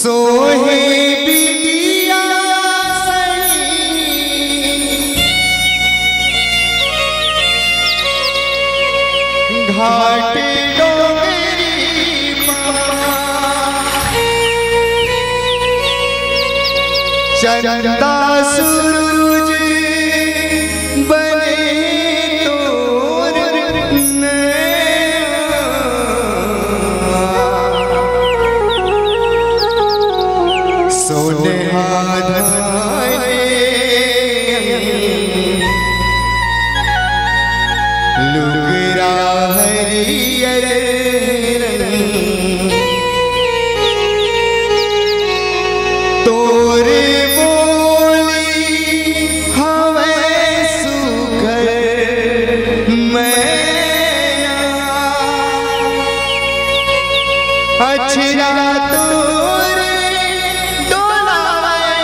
सोहे बिटिया घाट डोंगरी चंदा सूरज बने तोर सोने लुगरा हरियर तोरे बोली हमें सुकर मैया अछरा तोरे डोलाए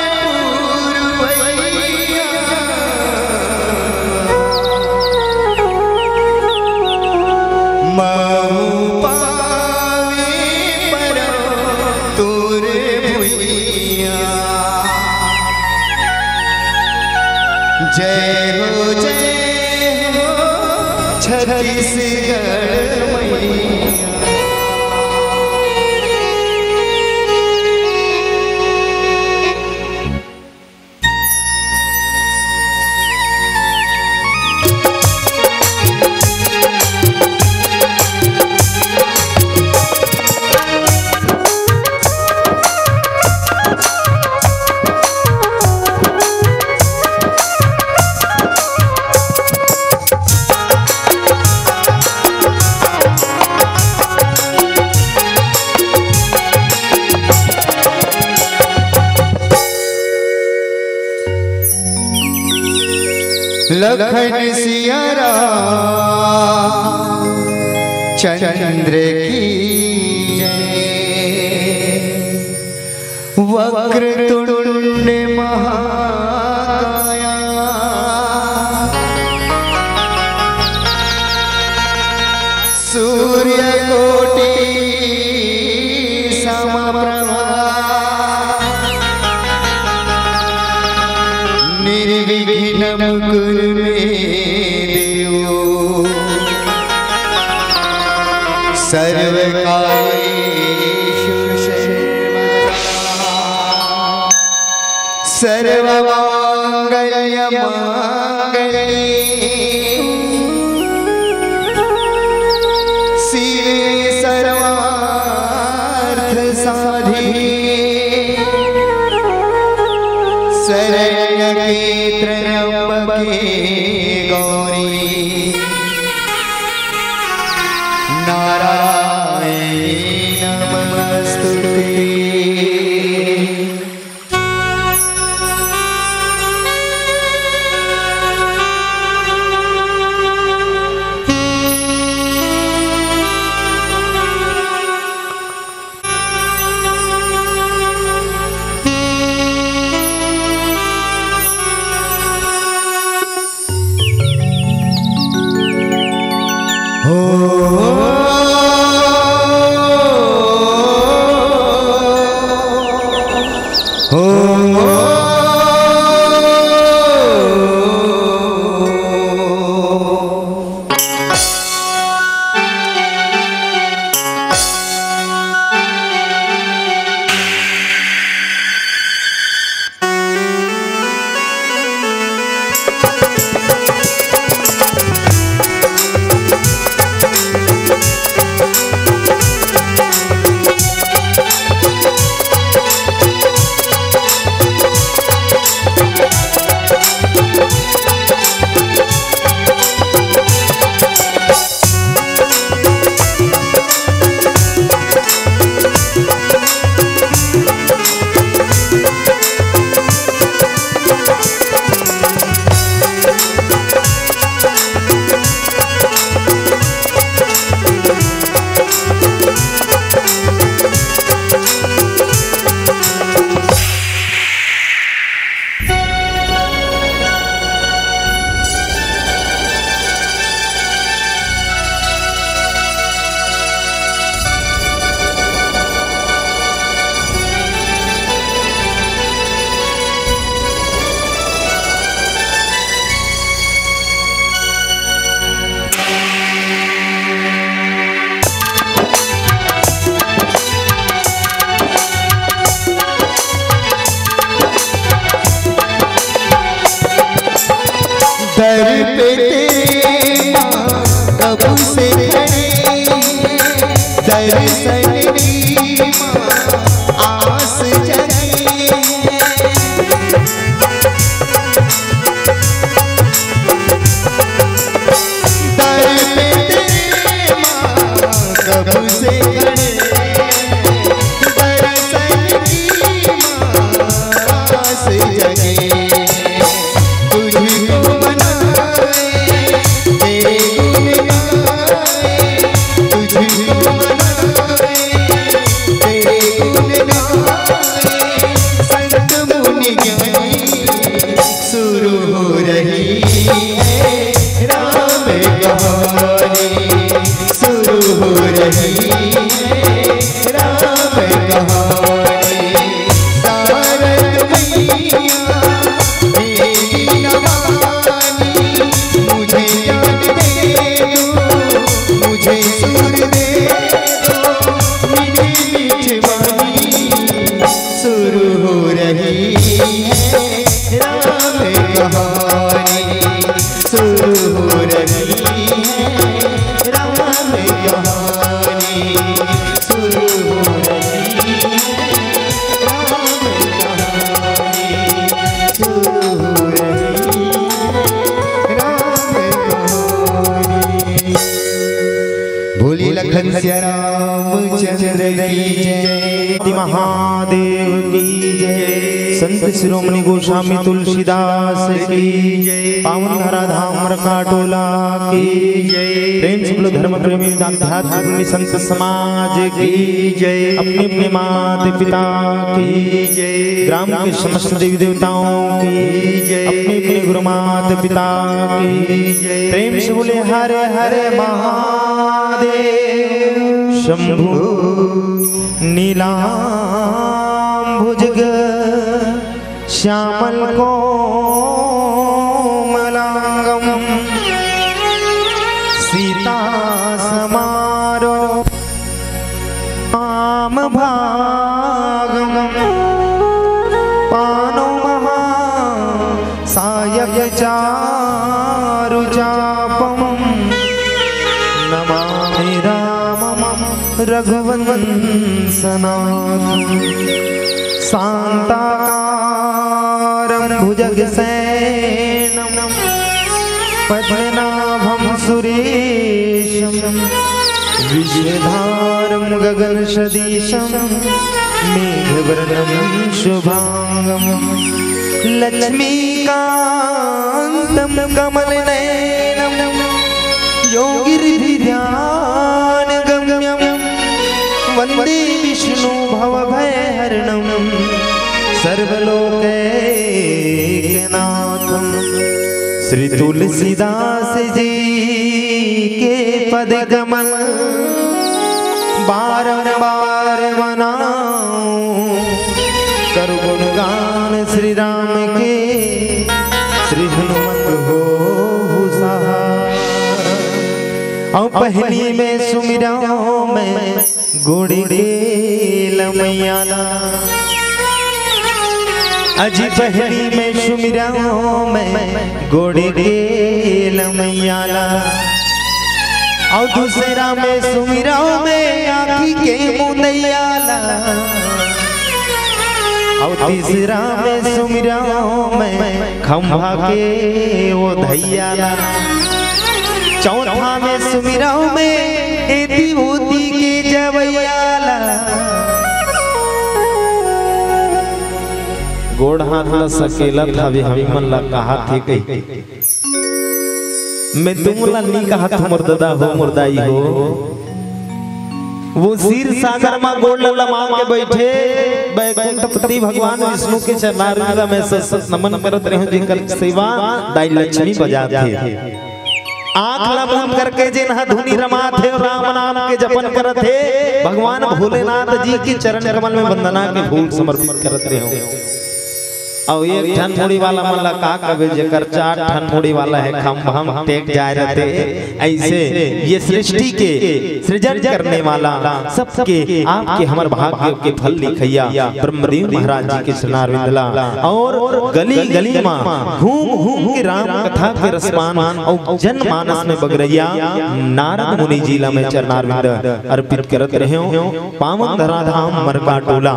पूरवैया महू पावे पर तोरे भुइया जय हो छत्तीसगढ़ मैया। लखन सिया राम चंद्र की जय वक्र तुंड महाकाया सूर्य कोटि समप्रभा निर्विघ्नं कुरु मे देव सर्वकार्येषु सर्वमङ्गलमाङ्गल्ये शिवे सर्वार्थसाधिके शरण्ये त्र्यम्बके गौरी नारायणी नमस्तुते। सत्य रामचंद्र की जय। महादेव की जय। संत शिरोमणि गोस्वामी तुलसीदास की जय। पावन धरा धाम मरकाटोला की जय। प्रेम से बोलो धर्म प्रेमी आध्यात्मिक संत समाज की जय। अपने अपने माता पिता की जय। ग्राम के समस्त देवी देवताओं की जय। अपने अपने गुरु माता पिता की जय। प्रेम से बोले हरे हरे महादेव। शंभु नीलांबुज श्यामल कोमलांगम सीता समारो आम भागम पानो महा सायक चारु चापम नमामि रामम रघुवंशनाथं शांताकारं भुजगशयनं पद्मनाभं सुरेशं विश्वधारं गगनसदृशं मेघवर्णं शुभांगं लक्ष्मीकान्तं कमलनयनं योगिर्ध्यानगम्यं वन्दे विष्णु भवभयहरणं सर्वलोकैकनाथं। श्री तुलसीदास जी के पद कमल बारंबार मनाऊं। कर गुणगान श्री राम के श्री हनुमत हो सहाय। और पहली में सुमिराओं में गुड़ी लमैयाला। अजी पहली में सुमिराओं में गुड़ी लमैयाला। और दूसरा में सुमिराओं में आँखी के मुंदैयाला। और तीसरा में सुमिराओं में खंभा के वो धैयाला। चौथा में सुमिराओं में एती होती के जवैयाला। गोड़ हाथ न सकेला था भी हमी मन ला कहा थे कही मैं तुमला नहीं कहा था मुर्दा हो मुर्दाई हो। वो क्षीर सागर में गोड़ लमा के बैठे बैकुंठपति भगवान विष्णु के चरणारविंद में सत नमन करत रहे जिनकर सेवा दाई लक्ष्मी बजाते। आँख बंद करके जिन्हा धुनी रमा थे और राम नाम के जपन करत थे भगवान भोलेनाथ जी के चरण कमल में वंदना के फूल समर्पित करत रहे। और एक ठन मुड़ी वाला मल्ला का कबे जेकर 4 ठन मुड़ी वाला है हम टेक जाए रहते। ऐसे ये सृष्टि के सृजन करने वाला सबके आपके हमर भाग्य के फल लिखैया ब्रह्मदेव महाराज जी के चरणारविंदला। और गली गली में घूम घूम के राम कथा के रसपान और जनमानस में बगरैया नारद मुनि जी ला में चरणारविंद अर्पित करत रहे हो। पावन धराधाम मरकाटोला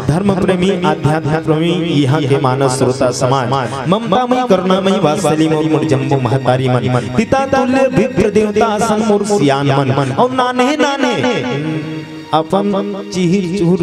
धर्म प्रेमी आध्यात्म प्रेमी यहाँ के मानस श्रोता समाज ममतामयी करुणामयी वात्सल्यमयी मुझ जम्बो महतारी मन पिता तुल्य विप्र देवता सन्मुर सियान मन। और नाने नाने अपन चिहिर चुहुर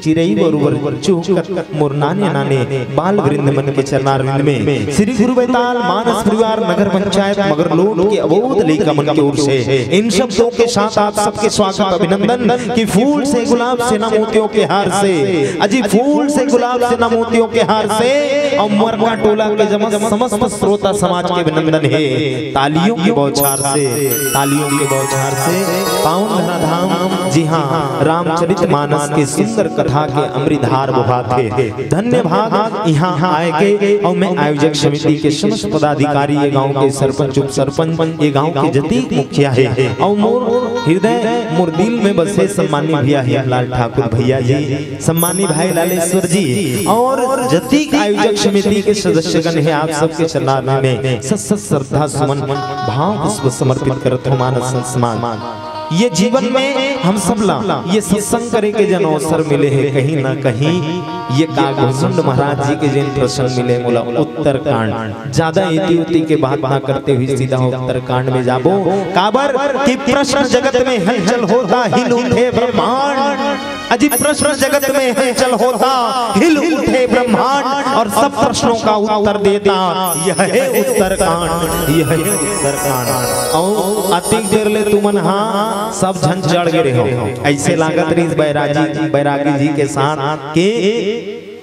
चिरई बरुबर चुहकत मोर नाने नाने बाल वृंद मन के चरणारविंद में श्री गुरु बैताल मानस परिवार नगर पंचायत मगर लोड के अबोध लेखा मन की ओर से इन शब्दों के साथ आप सबके स्वागत अभिनंदन कि फूल से गुलाब से न मोतियों के हार से अजी फूल से गुलाब से न मोतियों के हार से और मरकाटोला के समस्त श्रोता समाज के अभिनंदन है। तालियों के बौछार से तालियों के बौछार से पावन धराधाम जी हाँ रामचरितमानस के सुंदर कथा के अमृतधार बहा थे। धन्य भाग यहाँ आए के और मैं आयोजक समिति के समस्त पदाधिकारी ये गांव के सरपंच उप सरपंच ये गांव के जतीक मुखिया है और मोर हृदय मोर दिल में बसे सम्मानी भैया हिमलाल ठाकुर भैया जी सम्मानी भाई लालेश्वर जी और जतीक आयोजक समिति के सदस्यगण है। आप सबके चरणारविंद में सत श्रद्धा सुमन भाव पुष्प समर्पित करत मानस समाज ये जीवन में हम सब ला ये सत्संग करे के जन अवसर मिले हैं कहीं ना कहीं ये कागभूषण महाराज जी के जिन प्रसंग मिले मोला उत्तरकांड ज्यादा इति के बात ना करते हुए सीधा उत्तरकांड में जाबो काबर कि प्रश्न जगत में हलचल होता हिल उठे ब्रह्मांड अजी प्रश्न जगत में हलचल होता हिल उठे ब्रह्मांड और सब प्रश्नों का उत्तर देता यह है उत्तरकांड यह है उत्तरकांड और अति देर ले तुमन हाँ सब झन चढ़ गए हो ऐसे लागत रही बैरागी जी के साथ के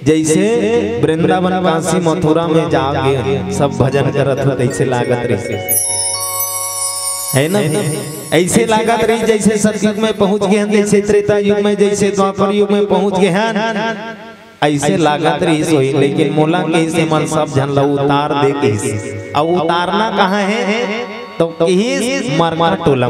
जैसे वृंदावन काशी मथुरा में जाके सब भजन करत हो ऐसे लागत रही है ना ऐसे लागत रही जैसे सतयुग में पहुंच गए हैं जैसे त्रेता युग में जैसे द्वापर युग में पहुंच गए हैं ऐसे लागत रही सोई लेकिन मोला के से मन सब झन ला उतार दे के अब उतारना कहाँ है तो यही मार मार टोला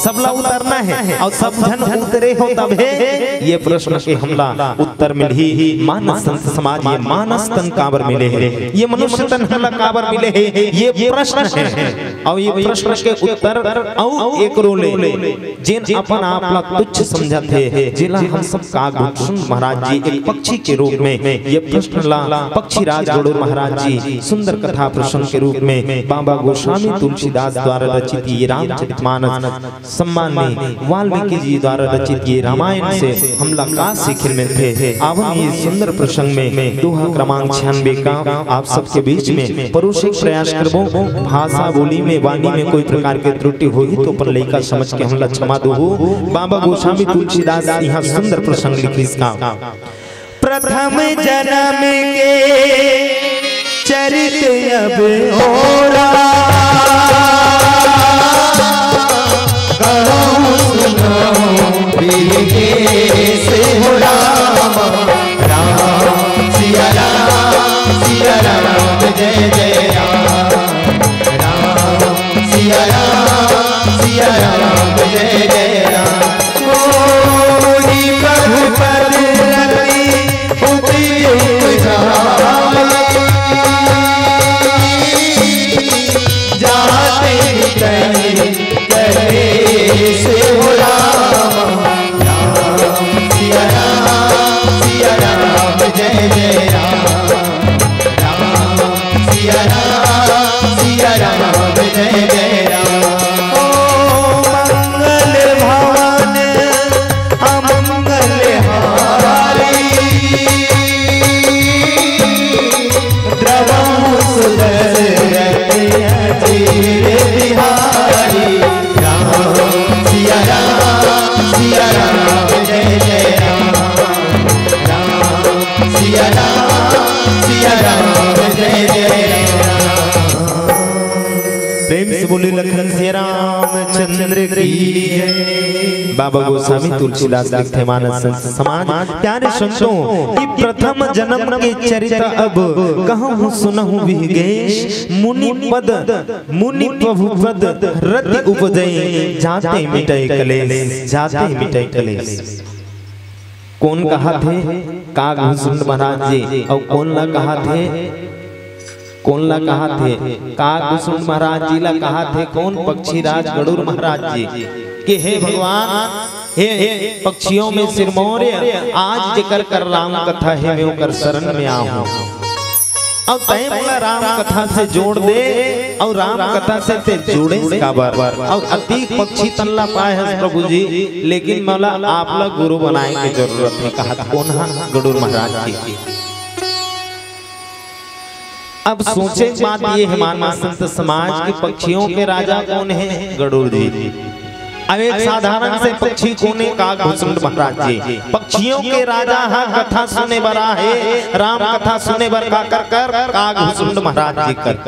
सब ला उतरना है और सब जन उतरे हो तब है ये प्रश्न के हमला उत्तर मिल ही मानस संत समाज ये मानस तन काबर मिले है ये मनुष्य तन हमला काबर मिले है ये प्रश्न है और ये प्रश्न के उत्तर और एक रोले जिन अपन आप ला तुच्छ समझते है जिला हम सब कागभूषण महाराज जी एक पक्षी के रूप में ये प्रश्न ला पक्षी राज गरुड़ महाराज जी सुंदर कथा प्रसंग के रूप में बाबा गोस्वामी तुलसीदास द्वारा रचित ये रामचरितमानस सम्मानी वाल्मीकि जी द्वारा रचित ये रामायण से हम का सीखने मिलते हैं आवन ये सुंदर प्रसंग में दोहा क्रमांक 96 का आप सबके बीच में परोक्षिक प्रयास करबो भाषा बोली में वाणी में कोई प्रकार के त्रुटि होगी तो पर लइका समझ के हमला क्षमा दो बाबा गोस्वामी तुलसीदास यहाँ सुंदर प्रसंग लिखी इसका प्रथम जन्म के चरित अब होला कहूँ सुनाऊं बिरगे से हो राम राम सिया राम जय जय राम राम सिया राम जय जय राम मोहि प्रभु पद रति उपयुक्त जाते करे से हो राम राम सिया राम जय जय राम राम सिया राम जय जय राम ओ मंगल भवन अमंगल हारी द्रवम सुदर बिहारी राम सिया राम जय जय राम राम सिया राम जय जय प्रेम से बोले लखन सिया रामचंद्र की जय बाबा गोस्वामी तुलसीदास लिखते मानस समाज प्यारे संतों कि प्रथम जन्म के चरित्र अब कहूँ सुनहु विगेश मुनि प्रभु पद रति उपजय जाते मिटय कलेश जाते मिटय कलेश कौन कहा थे कागभूषण महाराज जी और कौन ला कहा थे कागभूषण महाराज जी ला कहा थे कौन पक्षी राज गरुड़ महाराज जी कि हे भगवान हे पक्षियों में सिरमौर आज जिक्र कर राम कथा है मैं कर शरण में आऊं अब तय बोला राम कथा से जोड़ दे और राम कथा से ते जोड़े का बार और अति पक्षी तल्ला पाए हैं प्रभु जी लेकिन मौला आप लोग गुरु बनाए की जरूरत है कहा कौन है गरुड़ महाराज जी अब सोचे बात ये है मानव संत समाज के पक्षियों के राजा कौन है गरुड़ जी अब एक साधारण से पक्षी कोने कागभूषण महाराज जी पक्षियों के राजा हाँ कथा सुने बरा है राम कथा सुने बर का कर कागभूषण महाराज जी कर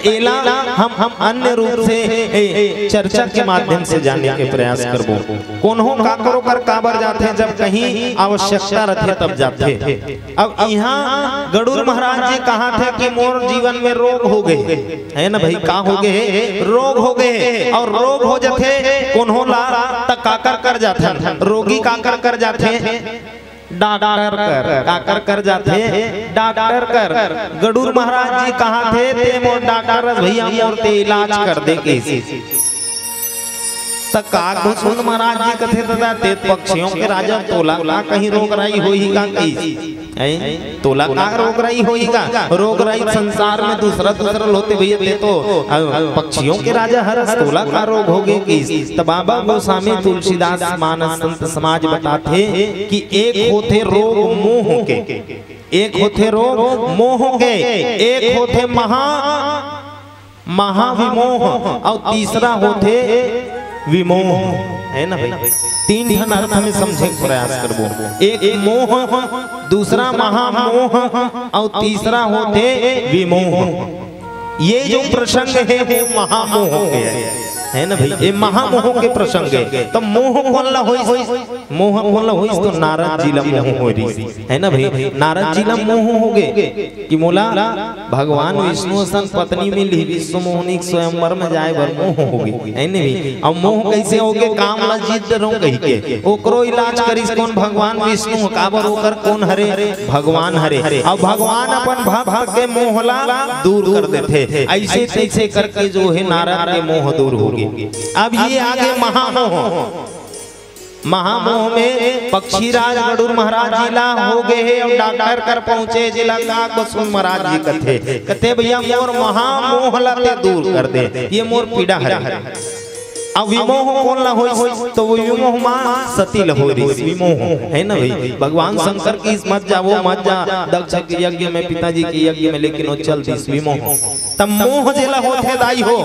एला हम अन्य रूप से चर्चा के माध्यम से जानने के प्रयास करबो कौन हो का करो कर काबर जाते जब कहीं आवश्यकता रहती तब जाते अब यहाँ गरुड़ महाराज जी कहा थे कि मोर जीवन में रोग हो गए है ना भाई का हो गए रोग हो गए और रोग हो जाते कौन हो ला तक काकर कर जाते रोगी काकर कर जाते डॉक्टर कर काकर कर जाते डॉक्टर कर गडूर महाराज जी कहा थे ते मोर डॉक्टर भैया मोर ते इलाज कर दे के तक कागभूषण महाराज जी कथे दादा ते पक्षियों के राजा तोला का कहीं रोग राई होई का कहीं तोला का रोग राई होई का रोग राई संसार में दूसरा दूसरा होते भैया ते तो पक्षियों के राजा हरस तोला का रोग हो गए की तब बाबा गोस्वामी तुलसीदास मानस संत समाज बताते कि एक होते रोग मोह के एक होते रोग मोह के एक होते महाविमोह और तीसरा होते विमोह है ना भाई। तीन धन अर्थ में समझे प्रयास करबो एक मोह दूसरा महामोह और तीसरा होते विमोह। ये जो प्रसंग है वो महामोह के है ना भाई ये महामोह के प्रसंग है। तो मोह कौन ला होई मोह कौन ला होई तो नारद जी ला मोह हो रही है ना भाई। नारद जी ला मोह हो गए कि मोला भगवान विष्णु सन पत्नी मिली विश्व मोहनी स्वयंवर में जाए बर मोह हो गई है ना भाई। अब मोह कैसे हो गए काम ला जीत रहो कही के ओकरो इलाज करिस कौन भगवान विष्णु काबर ओकर कौन हरे भगवान हरे। अब भगवान अपन भक्त के मोह ला दूर कर देते ऐसे तैसे करके जो है नारद के मोह दूर हो गए। अब ये आगे महामोह महामोह में पक्षीराज गडूर महाराज जिला हो गए हैं और डॉक्टर कर पहुंचे जिला कागभूषण महाराज जी कथे भैया मोर महामोह लते दूर कर दे ये मोर पीड़ा हरे। अब विमोह कौन ला होई तो वो विमोह मां सती लहोरी विमोह है ना भाई। भगवान शंकर की मत जा वो मत जा दक्ष के यज्ञ में पिताजी के यज्ञ में लेकिन वो चल दिस विमोह तब मोह जेला होते दाई हो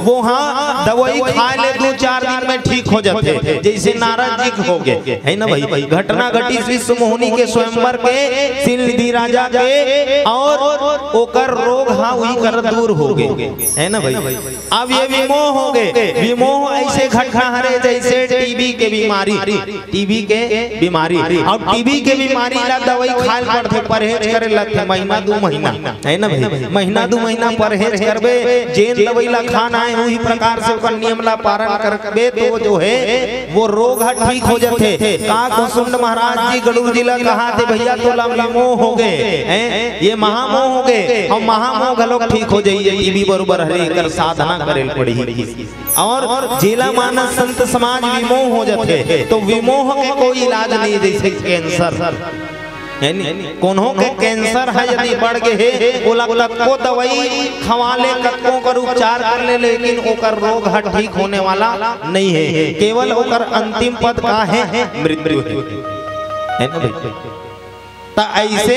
वो हां दवाई खा ले 2-4 दिन में ठीक हो जाते जैसे नारद जी हो गए है ना भाई। घटना घटी विश्व मोहनी के स्वयंवर के सिलनिधि राजा के और ओकर रोग हां वही कर दूर हो गए है ना भाई। अब ये विमोह हो गए विमोह ऐसे घटना हरे जैसे टीबी के बीमारी अब टीबी के बीमारी ला दवाई खाल पड़ते परहेज करे लगते महीना 2 महीना है ना भाई। महीना 2 महीना परहेज करबे जेन दवाई ला खाना है वही प्रकार से ओकर नियम ला पालन करबे तो जो है वो रोग ठीक हो जाते। कागभूषण महाराज जी गडूर जिला कहा थे भैया तो मोह हो गए हैं ये महामोह हो गए और महामोह गलोक ठीक हो जाइए टीबी बरोबर हरे कर साधना करे पड़ी और जिला मानस संत समाज विमोह हो जाते तो विमोह के कोई इलाज नहीं जैसे कैंसर कोनो के कैंसर है यदि बढ़ गए है ओला को दवाई खवा ले कतको कर उपचार कर ले लेकिन ओकर रोग ठीक होने वाला नहीं है केवल ओकर अंतिम पद का है मृत्यु है ना भाई। ऐसे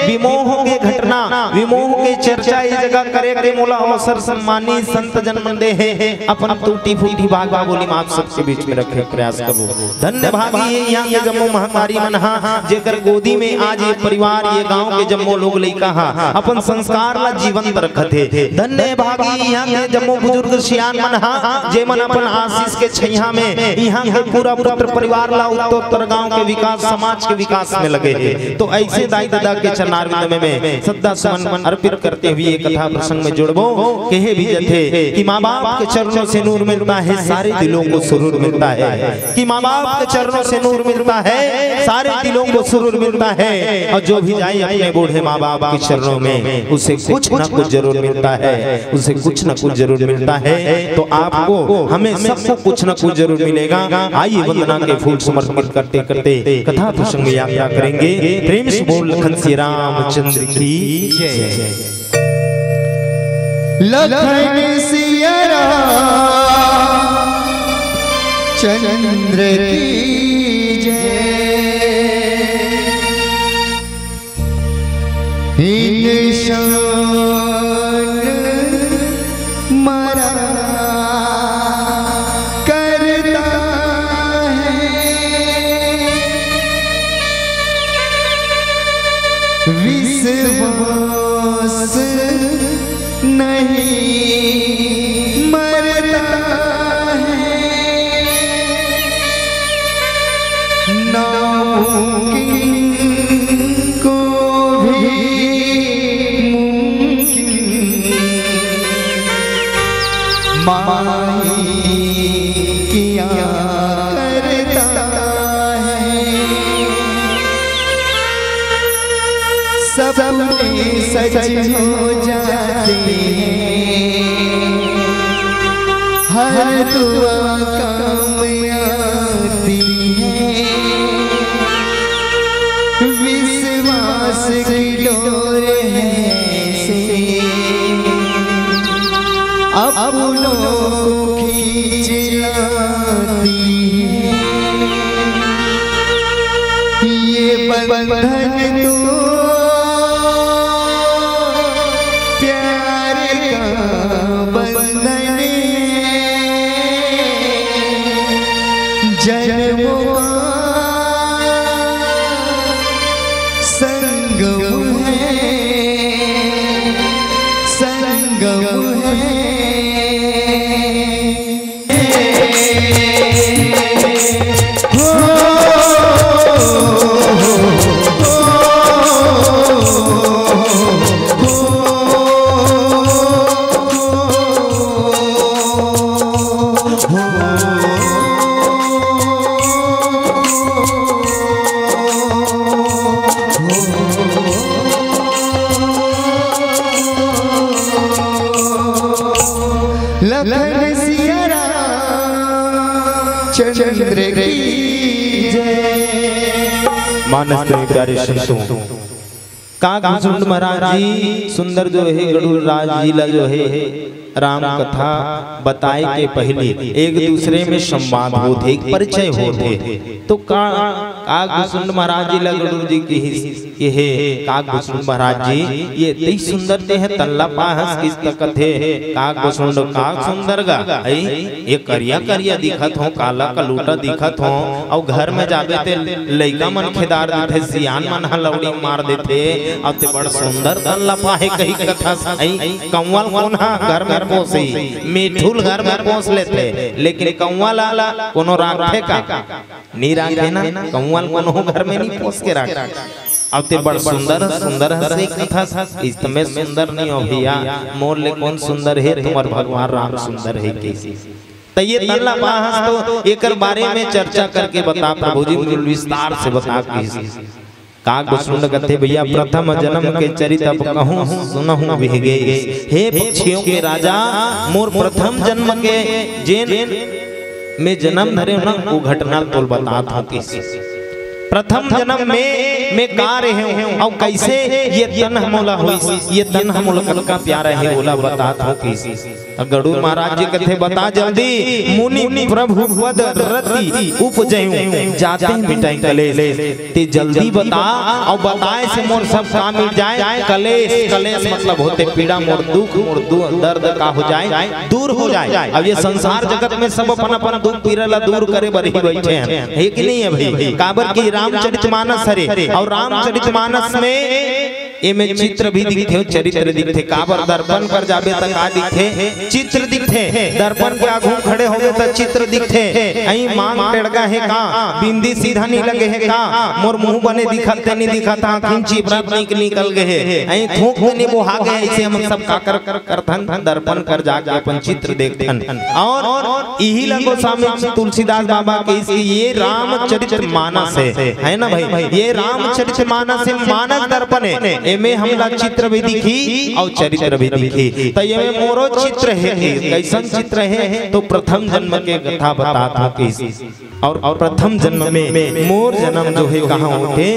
विमोह के घटना विमोह के चर्चा इस जगह करे के मोला अवसर सम्मानी संत जन्म दे है अपन टूटी फूटी भाग बोली आप सबके बीच में रखे प्रयास करो। धन्य भागी यहाँ के जम्मू महतारी मन जेकर गोदी में आज ये परिवार ये गांव के जम्मू लोग लइका अपन संस्कार ला जीवन रखते। धन्य भागी यहाँ के जम्मू बुजुर्ग सियान मन जे मन अपन आशीष के छैया में यहाँ के पूरा परिवार ला उत्तर गाँव के विकास समाज के विकास में लगे है। तो ऐसे दाई दादा के चरणारविंद में श्रद्धा सुमन अर्पित करते हुए एक कथा प्रसंग में जुड़बो कहे भी जथे कि माँ बाप के चरणों से नूर मिलता है सारे दिलों को सुरूर मिलता है कि माँ बाप के चरणों से नूर मिलता है सारे दिलों को सुरूर मिलता है और जो भी जाए अपने बूढ़े माँ बाप के चरणों में उसे कुछ न कुछ जरूर मिलता है उसे कुछ न कुछ जरूर मिलता है। तो आपको हमें सबको कुछ न कुछ जरूर मिलेगा। आइए वंदना के फूल समर्पित करते करते कथा प्रसंग यात्रा करेंगे। प्रेम से बोल लखन श्री रामचंद्र की जय। लखन सिया चंद्र की जय। शान मरा करता है विश्वास नहीं मरता है नामुमकिन को भी माई किया करता है। सपने सच हो जाते हर दुआ काम आती है विश्वास की डोर से अपनों को खींच लाती है ये बंधन तो प्यार का बंधन जन्मों का संगम है संगम है। लखन सिया राम चंद्र की जय। मानस के प्यारे संतों कागभूषण महाराज जी सुंदर जो है गरुड़ राज लीला जो है राम कथा बताए के पहले एक दूसरे में संवाद होते एक परिचय होते तो कागभूषण महाराज जी गरुड़ जी की ये है कागभूषण महाराज जी ये इतनी सुंदर ते है तल्ला पाहस किस तकत है कागभूषण काग सुंदर गा ये करिया करिया दिखत हो काला कलूटा दिखत हो और घर में जाबे ते लइका मन खेदार देते सियान मन हलौड़ी मार देते और ते बड़ सुंदर तल्ला पाहे कही कथा कंवल कोन घर में पोसी मिठुल घर में पोस लेते लेकिन कंवल कोनो राखे का नी राखे ना कंवल कोनो घर में नहीं पोस के राखे अब ते बड़ सुंदर सुंदर हंसी कथा इसमें सुंदर नहीं हो भैया मोर ले कौन सुंदर है तुम्हार भगवान राम सुंदर है कैसे तो ये तल्ला पाहस तो एकर बारे में चर्चा करके बता प्रभु जी विस्तार से बता कागभूषण कहते भैया प्रथम जन्म के चरित्र अब कहूँ सुनहु बिहगे हे पक्षियों के राजा मोर प्रथम जन्म के जेन में जन्म धरे ना वो घटना तो बताता हूँ किसी प्रथम जन्म में कार्य है और कैसे ये तन हमोला हुई ये तन हमोला कल का प्यारा है बोला बताता हूँ किसी गरुड़ महाराज जी कहते बता जल्दी मुनि प्रभु पद रति उपजयु जाते मिटाई कलेश ते जल्दी बता और बताए से मोर सब काम मिट जाए कलेश कलेश मतलब होते पीड़ा मोर दुख मोर दर्द का हो जाए दूर हो जाए। अब ये संसार जगत में सब अपन अपन दुख पीड़ा ला दूर करे बरही बैठे हैं कि नहीं है भाई काबर की रामचरितमानस हरे और रामचरितमानस में में चित्र भी दिखते चरित्र दिखते काबर दर्पण पर जाबे तक आ दिखते चित्र दिखते दर्पण के आगू खड़े होगे तो चित्र दिखते अई मांग टेड़गा है का बिंदी सीधा नहीं लगे है का मोर मुंह बने दिखते नहीं दिखता खिंची व्रत निकल गए है अई थूक नहीं बोहा गए ऐसे हम सब का करथन दर्पण कर जाके अपन चित्र देखथन और यही लगो सामने तुलसीदास बाबा के ये रामचरितमानस है ना भाई ये रामचरितमानस है मानस दर्पण है में हमला चित्र भी दिखी और चरित्र भी दिखी तो ये में मोरो चित्र है कैसन चित्र है तो प्रथम जन्म के कथा बताता किसी और प्रथम जन्म में मोर जन्म जो है कहाँ होते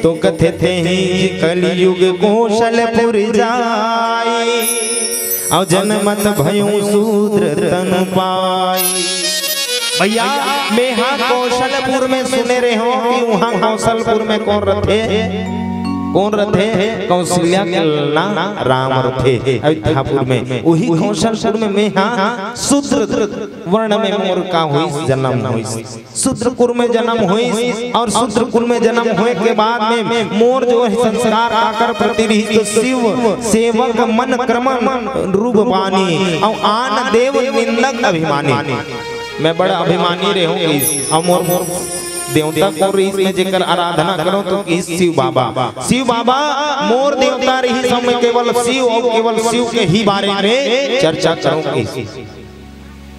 तो कथे थे ही कलयुग कौशलपुर जाई और जन्मत भयों शूद्र तन पाई। भैया मैं हाँ कौशलपुर में सुने रहे हो कि वहाँ कौशलपुर में कौन रथे कौशल्या के ना राम रथे अयोध्यापुर में वही कौशलपुर में मैं हाँ शूद्र वर्ण में मोर का हुई जन्म हुई शूद्र कुल में जन्म हुई और शूद्र कुल में जन्म हुए के बाद में मोर जो है संस्कार आकर प्रतिरहित शिव सेवक मन क्रमण रूप बानी और आन देव निंदक अभिमानी मैं बड़ा अभिमानी रहे हूँ और मोर देवता को में जेकर आराधना करो तो शिव बाबा मोर देवता रही समय केवल शिव और केवल शिव के ही बारे में चर्चा करो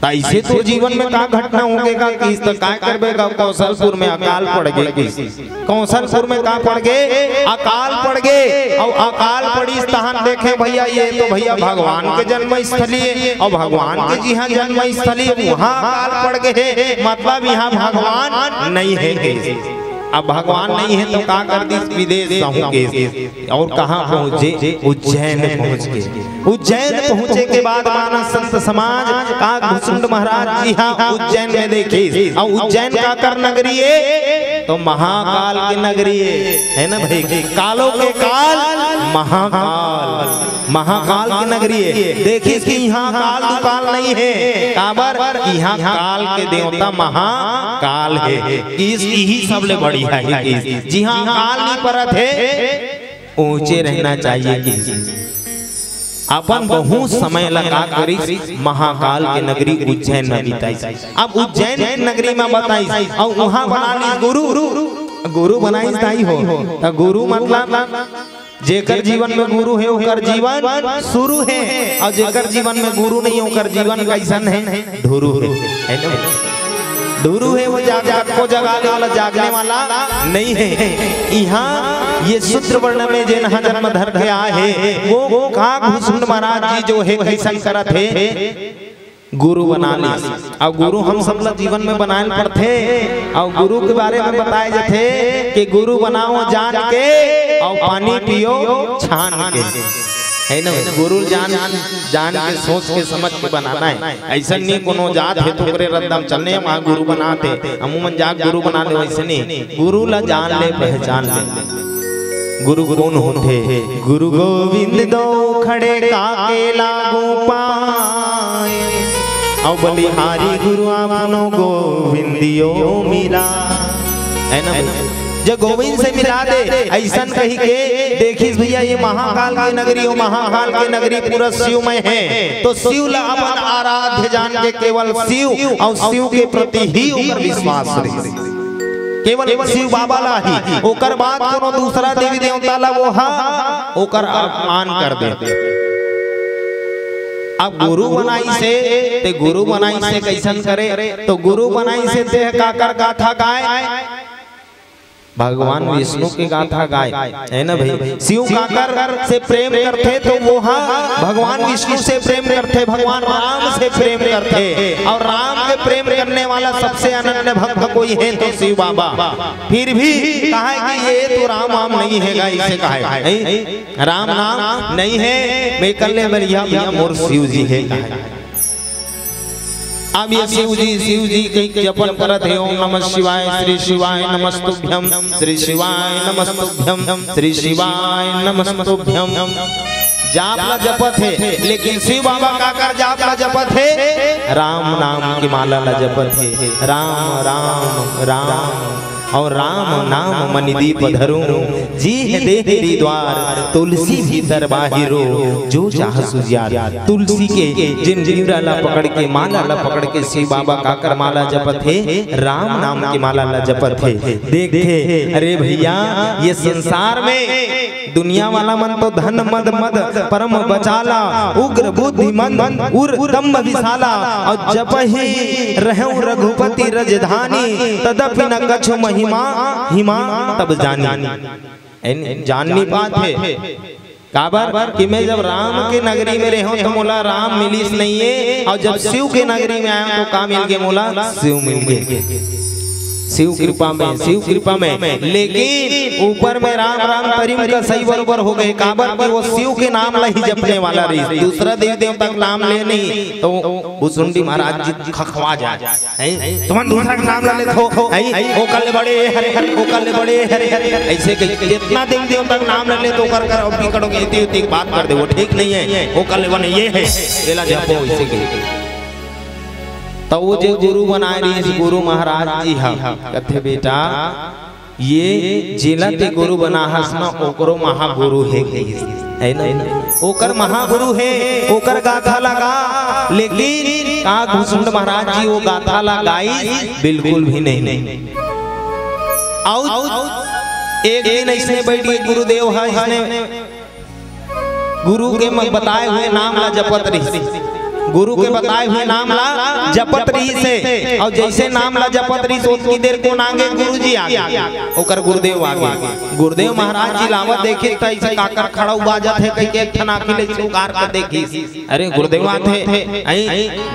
ऐसे तो जीवन में का घटना होगेगा कि तो का करबेगा। कौशलपुर में अकाल पड़ गए, कौशलपुर में का पड़ गए, अकाल पड़ गए। और अकाल पड़ी स्थान देखे भैया, ये तो भैया भगवान के जन्म स्थली है और भगवान के जी हाँ जन्म स्थली, वहाँ अकाल पड़ गए, मतलब यहाँ भगवान नहीं है। अब भगवान नहीं है तो का कर दी, विदेश पहुंचे और कहाँ पहुंचे, उज्जैन पहुंच गए। उज्जैन पहुंचे के बाद मानव संत समाज का भुसुंड महाराज जी हाँ उज्जैन में देखे। और उज्जैन का कर नगरी है तो महाकाल की नगरी है ना भाई, कालों के काल महाकाल, महाकाल की नगरी है। देखिए कि यहाँ काल दुकाल नहीं है, काबर यहाँ काल के देवता महाकाल है। इस यही सबले बड़ी है। जी हाँ काल नहीं परत है, ऊंचे रहना चाहिए कि अपन बहुत समय लगा करी महाकाल के नगरी उज्जैन में बिताई। अब उज्जैन की नगरी में बताई और वहाँ बना ली गुरु, गुरु बनाई ताई हो तो गुरु मतलब जेकर जीवन में गुरु है ओकर जीवन शुरू है, और जेकर जीवन में गुरु नहीं ओकर जीवन कैसन है, धुरु है ना। धुरु है वो जागत को जगाने वाला, जागने वाला नहीं है। यहाँ ये सूत्र वर्ण में जिन जन्म धर गया है वो का भुसुंड महाराज जी जो है कैसन करत है, गुरु बना ली। अब गुरु हम सब लोग जीवन में बनाए पड़ते और गुरु के बारे में बताए जाते कि गुरु बनाओ जान के और पानी पियो छान के, है ना। गुरु जान जान के सोच के समझ के बनाना है। ऐसा नहीं कोनो जात है तो करे रद्दम चलने वहाँ गुरु बनाते, अमूमन जाग गुरु बना ले, वैसे नहीं। गुरु ला जान ले, पहचान ले गुरु कौन होते। गुरु गोविंद दो खड़े काके लागू पाए, और बलिहारी गुरु आपनो गोविंदियो मिला, है ना। जो गोविंद से मिला दे ऐसा कही के देखिस भैया, ये महाकाल की नगरी हो, महाकाल की नगरी पूरा शिव में है। तो शिव ला अपन आराध्य जान के केवल शिव और शिव के प्रति ही उनका विश्वास रहे, केवल शिव बाबा ला ही। ओकर बाद कोनो दूसरा देवी देवता ला वो हा ओकर अपमान कर दे। अब गुरु बनाई से ते गुरु बनाई से कैसन करे, तो गुरु बनाई से ते काकर गाथा गाय, भगवान विष्णु की गाथा गाय, है ना भाई। शिव काकर से प्रेम करते तो वो हाँ भगवान विष्णु से प्रेम करते, भगवान राम से प्रेम करते, और राम के प्रेम करने वाला सबसे अनन्य भक्त कोई है तो शिव बाबा। फिर भी कहा कि ये तो राम नाम नहीं है, इसे कहा है राम नाम नहीं है, मैं कर ले भैया मोर शिव जी है। अब ये शिव जी कहीं जपन करत है, ओम नमः शिवाय, श्री शिवाय नमस्तुभ्यम, श्री शिवाय नमस्तुभ्यम, श्री शिवाय नमस्तुभ्यम। जाप ला जपत है, लेकिन शिव बाबा का कर जाप ला जपत है, राम नाम की माला ला जपत है। राम राम राम और राम नाम मनिदीप धरूं, जी है देहरी द्वार, तुलसी भीतर बाहिरो, जो चाह सुजियार। तुलसी के जिन जिंगरा ला पकड़ के, माला ला पकड़ के शिव बाबा काकर माला जपत है, राम नाम की माला ला जपत है। देखते अरे भैया ये संसार में दुनिया वाला मन तो धन मद मद परम बचाला, उग्र बुद्धि मन उर दम्भ विशाला, और जप ही रहूं रघुपति रजधानी, तदपि न कछु महिमा हिमा तब जानी। जान नहीं पाते काबर कि मैं जब राम के नगरी में रहूं तो मोला राम मिलीस नहीं है, और जब शिव के नगरी में आया तो का मिल गए, मोला शिव मिल गए। शिव कृपा में, शिव कृपा में, लेकिन ऊपर में राम राम करीम का सही बरोबर हो गए, काबर कि वो शिव के नाम ला ही जपने वाला रही, दूसरा देवी देवता का नाम ले नहीं तो भुसुंडी महाराज जी खखवा जाए। तुम दूसरा का नाम ला ले तो ओ कल बड़े हरे हरे, ओ कल बड़े हरे हरे, ऐसे कितना देवी देवता का नाम ले ले तो कर कर अब करोगे इतनी इतनी बात कर दे, वो ठीक नहीं है। ओ कल बने ये है लेला जपो इसे के। तो वो जो गुरु बनाए रही गुरु महाराज जी हाँ कहते बेटा ये जिला के गुरु बना हसना ओकरो महागुरु है ना, ओकर महागुरु है, ओकर गाथा लगा। लेकिन का भुसुंड महाराज जी वो गाथा लगाई बिल्कुल भी नहीं। एक दिन इसने बैठ गए, गुरुदेव है इसने गुरु के बताए हुए नाम ला जपत रही, गुरु के बताए हुए नाम ला जपत रही से और जैसे नाम ला जपत रही तो उतनी देर को आगे गुरु जी आगे ओकर गुरुदेव आगे गुरुदेव महाराज जी लावत देखे त ऐसे काकर खड़ा हुआ जात है कई एक ठना के ले उगार कर देखी अरे गुरुदेव आते ऐ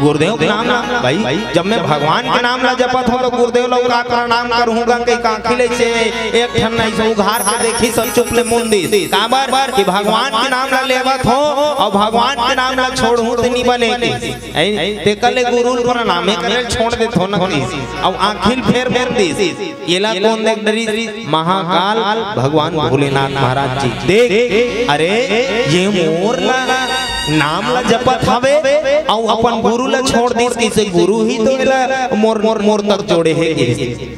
गुरुदेव के नाम ला भाई जब मैं भगवान के नाम ला जपत हो तो गुरुदेव लोग का प्रणाम करूंगा कई काखी ले से एक ठन ऐसे उघार के देखी सब चुप ले मुंदी काबर कि भगवान के नाम ला लेवत हो और भगवान के नाम ला छोड़ू तो नहीं बने ते कले गुरु पर नामे करे छोड़ दे थो न और आखिर फेर दी येला कौन देख डरी महाकाल भगवान भोलेनाथ महाराज जी देख अरे ये मोर ला नाम ला जपत हवे और अपन गुरु ला छोड़ दी किसे गुरु ही तो एला मोर मोर मोर तक जोड़े है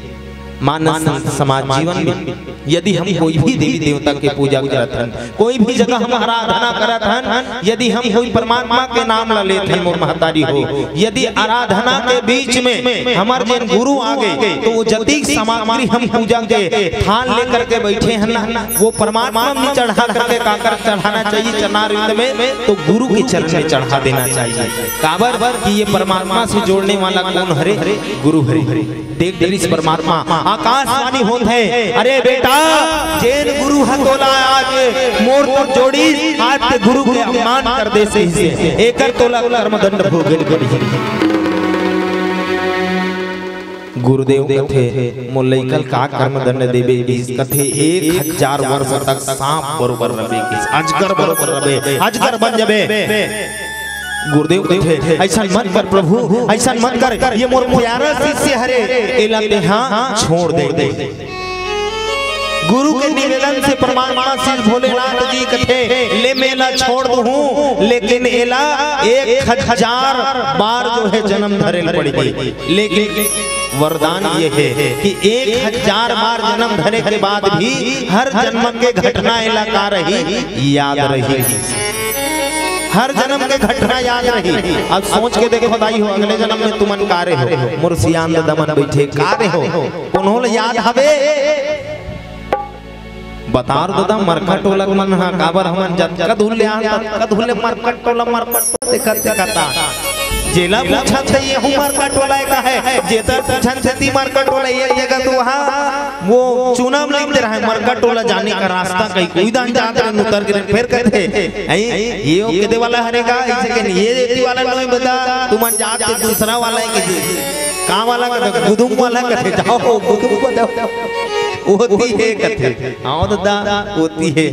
मानस समाज जीवन में यदि हम कोई भी देवी देवता के पूजा करत हन कोई भी जगह हम आराधना करत हन यदि हम कोई परमात्मा के नाम ला लेत हन मोर महतारी हो यदि आराधना के बीच में हमार जन गुरु आ गए तो वो जतिक सामग्री हम पूजा के थाल लेकर के बैठे हन वो परमात्मा में चढ़ा करके काकर चढ़ाना चाहिए चरणारिंद में तो गुरु के चरण में चढ़ा देना चाहिए काबर कि ये परमात्मा से जोड़ने वाला कौन हरे गुरु हरे देख देख परमात्मा आकाशवाणी होत है अरे बेटा जैन गुरु हतोला आज मोर तो जोड़ी आज के गुरु के अपमान कर दे से एकर तोला कर्म दंड भोगेल करी गुरुदेव कथे मोलैकल का कर्म दंड देबे बीस कथे 1000 वर्ष तक सांप बरोबर रबे अजगर बरोबर रबे अजगर बन जबे गुरुदेव कथे ऐसा मत कर प्रभु ऐसा मत कर ये मोर प्यारा शिष्य हरे एला ते हां छोड़ दे गुरु के निवेदन से परमात्मा श्री भोलेनाथ जी कथे ले मेला छोड़ दूं लेकिन एला 1000 बार जो है जन्म धरे पड़ेगी लेकिन वरदान ये है कि 1000 बार जन्म धरे के बाद भी हर जन्म के घटना एला का रही याद रही हर जन्म के घटना याद रही अब सोच के देखो बताई हो अगले जन्म में तुमन कारे हो मुर्शियान दमन बैठे कारे हो कोनोल याद हवे बतार दादा मरकट टोला मन हा काबर हमन जत कदुले आ कदुले मरकट टोला मरकट देखत देखता जेला पूछा थे ये उमर का टोला का है जेता पूछन से ती मरकट टोला ये जगह तो वहां वो चुनाव नहीं दे रहा है मरकट टोला जाने का रास्ता कहीं कोई दान जात रहे उतर के फिर कहते ये के दे वाला हरेगा ऐसे के ये देती वाला नहीं बता तुम जात दूसरा वाला है कि का वाला का गुदुम वाला कथे जाओ गुदुम को जाओ होती है कथे आओ दादा होती है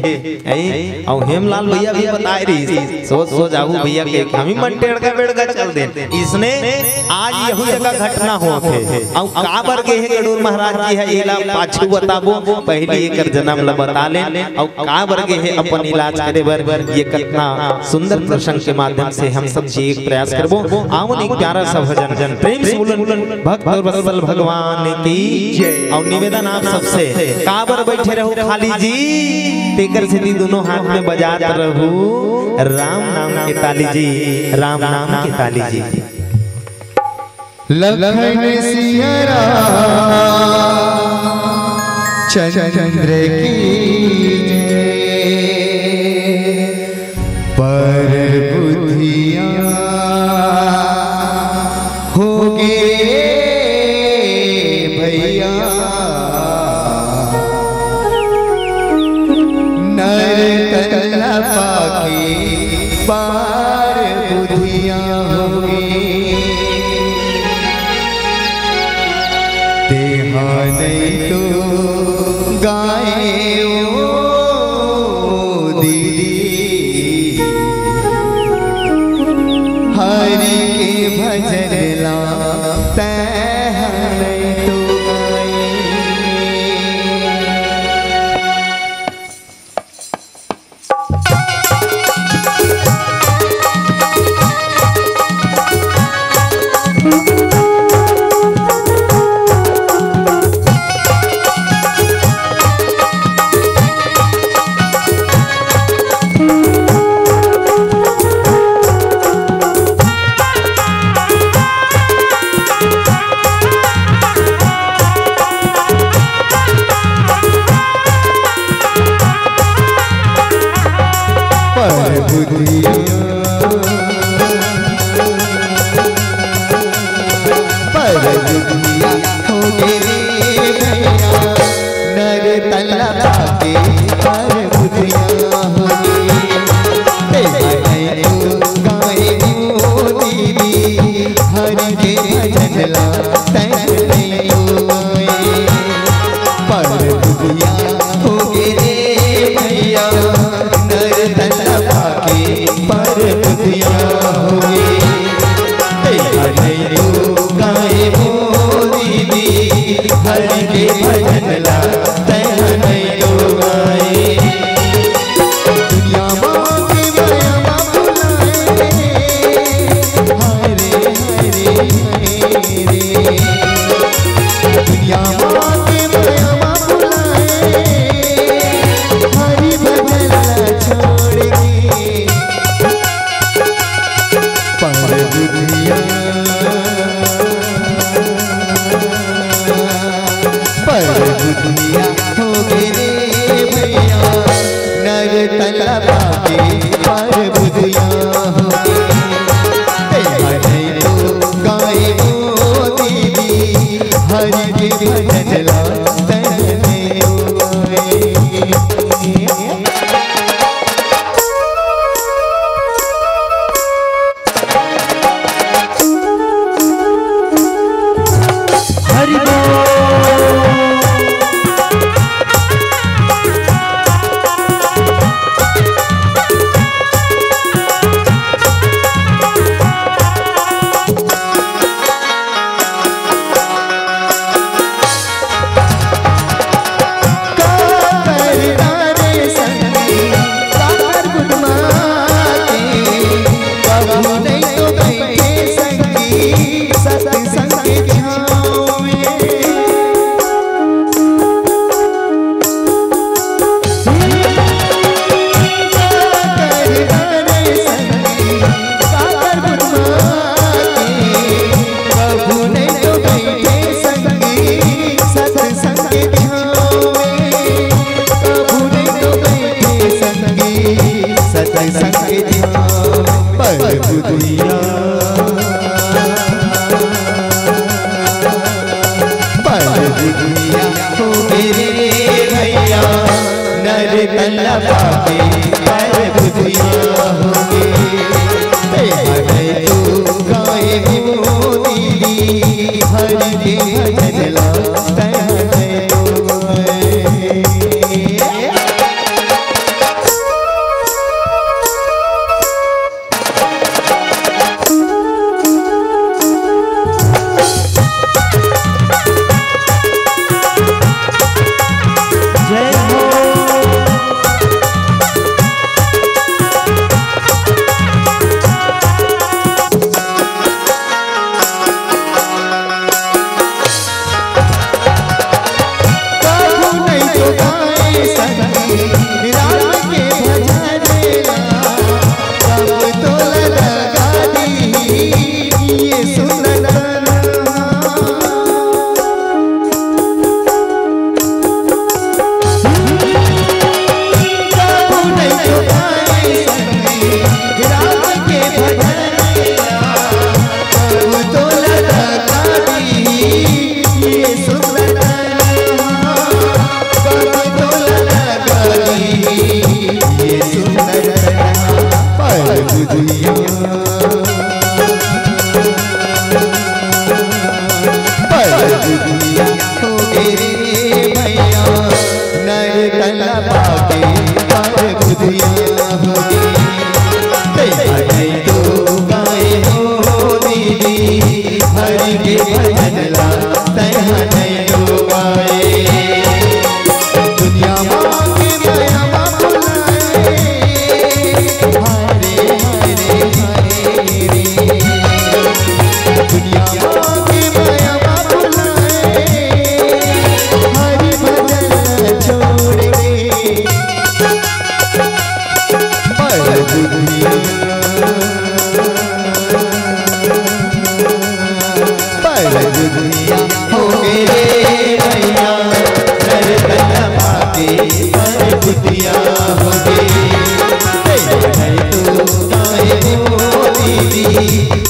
और हेमलाल भैया भी बताए रही सोच जाऊ भैया के हम ही मन टेढ़ के बेड़ का चल दे इसने आज यही जगह घटना होत है और काबर के है गरुड़ महाराज जी है एला पाछू बताबो पहले एकर जन्म ल बता ले और काबर के है अपन इलाज करे बर ये कितना सुंदर प्रसंग के माध्यम से हम सब जी एक प्रयास करबो आवन एक प्यारा सा भजन जन प्रेम से बोलन भक्त वत्सल भगवान की जय और निवेदन आप सबसे काबर बैठे रहो खाली जी तेकर से दोनों हाथ में बजाते रहो राम नाम की ताली जी राम नाम की ताली जी लखन सिया चंद्र की पर बुद्धिया होगे भैया पार बुधिया होगी देहा नहीं तो गाए ओ दीदी हरि के भजन ला नहीं तो तला के पर बुधिया होगी गाए दीदी हरि के भजन ला तैन पर बुधिया होगे रे भैया नर तला के पर बुधिया होगी गाए दीदी हरि के भजन ला तैन गाए दुनिया माँ के माया बुलाए हरे हरे हरे दुनिया माँ के माया बुलाए हरि भजन ला छोड़ के पर बुधिया हो गे भैया नर तला के पर बुधिया हो गाए दीदी हरि के भजन ला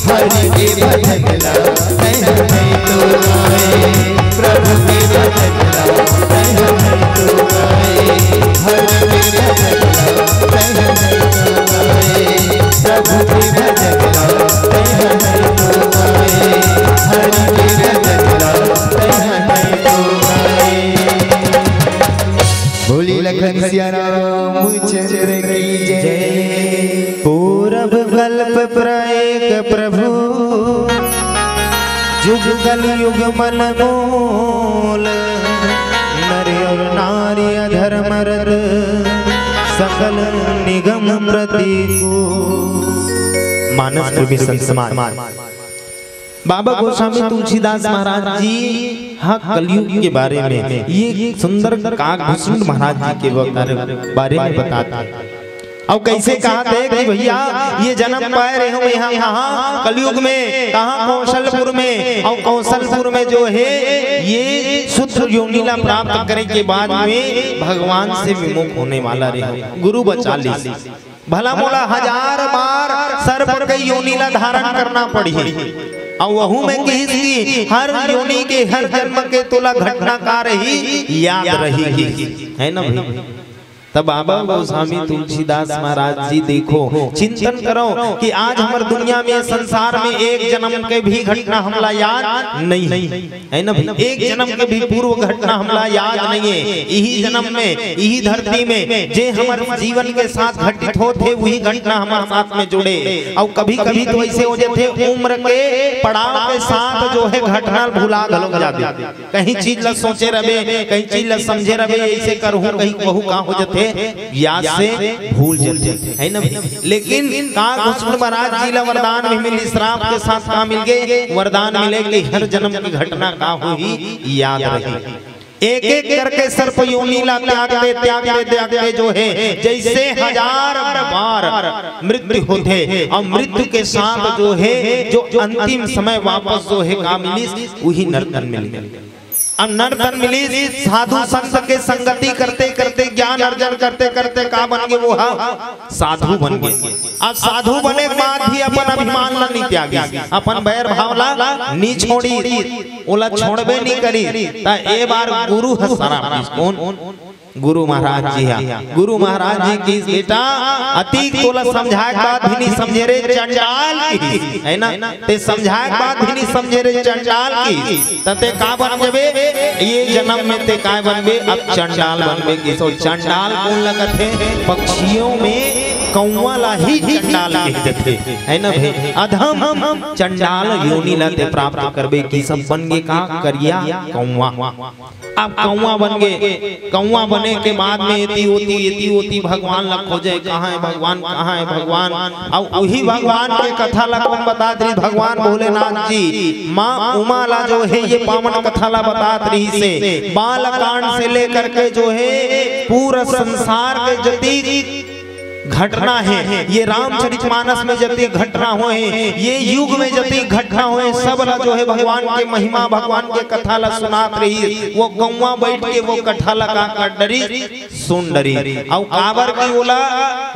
हरि के भजन ला प्रभु के भजन ला बोली लखन सिया रामचंद्र की जय। पूरब कल्प प्रएक प्रभु जुग कल युग मन मूल नर और नारी अधर्म रत सकल निगम प्रतिकूल। मानस प्रभु संत समाज बाबा गोस्वामी तुलसीदास महाराज जी हाँ कलयुग के बारे में ये सुंदर काकभूषण महाराज जी के बारे में बताते हैं। और कैसे कहते हैं कि भैया ये जन्म पाए रहे हम यहाँ कलयुग में, कहाँ कौशलपुर में, और कौशलपुर में जो है ये शुद्ध योनिला प्राप्त करने के बाद में भगवान से विमुख होने वाला रहे। गुरु बचा ली भला मोला 1000 बार सर पर कई योनिला धारण करना पड़ी और वहू में किसी हर योनि के हर जन्म के तुला घटना का रही याद रहेगी, है ना भाई। तब बाबा गोस्वामी तुलसीदास महाराज जी देखो चिंतन करो कि आज हमारे दुनिया में संसार में एक जन्म के भी घटना हमला याद नहीं है ना भाई। एक जन्म के भी पूर्व घटना हमला याद नहीं है। यही जन्म में यही धरती में जे हमारे जीवन के साथ घटित होते वही घटना हमारे साथ में जुड़े। और कभी कभी तो ऐसे हो जाते उम्र के पड़ाव के साथ जो है घटना भुला गलो जाते, कहीं चीज ला सोचे रहे, कहीं चीज ला समझे रहे, ऐसे करहूं कहीं वहू का हो जाते याद से भूल जाते, है ना। लेकिन काकभूषण महाराज जी ला वरदान में मिली, श्राप के साथ का मिल गए वरदान मिले कि हर जन्म की घटना का हुई याद रही। एक एक करके सर्प योनिला त्यागते जो है जैसे 1000 बार मृत्यु होते और मृत्यु के साथ जो है जो अंतिम समय वापस जो है का मिली वही नर्तन मिल गई। अब नर्तन मिली साधु संत के संगति करते करते ज्ञान अर्जन करते करते का बन गए वो साधु बन गए। अब साधु बने के बाद भी अपन अभिमान ला नहीं त्यागी, अपन बैर भाव ला नहीं छोड़ी, ओला छोड़बे नहीं करी। ता ए बार गुरु हसरा कौन गुरु महाराज जी है। गुरु महाराज जी की बेटा अतीक तोला समझाए बात भी नहीं समझे रे चंडाल की, है ना। ते समझाए बात भी नहीं समझे रे चंडाल की, तते का बन जबे ये जन्म में ते काय बनबे अब चंडाल बनबे की। सो चंडाल कौन लगत है पक्षियों में कौवा ला ही चंडाल कह देते, है ना भाई। अधम चंडाल योनि लाते प्राप्त करबे की सब बन गे का करिया कौवा। अब कौवा बन गए, कौवा बने के बाद में एती होती भगवान ला खोजे कहाँ है भगवान, कहाँ है भगवान। अब वही भगवान के कथा ला कौन बतात रही, भगवान भोलेनाथ जी माँ उमा ला जो है ये पावन कथा ला बतात रही से बालकांड से लेकर के जो है पूरा संसार के जति घटना है, ये रामचरितमानस में जति घटना हुए, ये युग में जति घटना हुए, सब ला जो है भगवान के महिमा भगवान के कथा ला सुनात रही। वो गौवा बैठ के वो कथा ला का डरी सुन डरी और काबर की बोला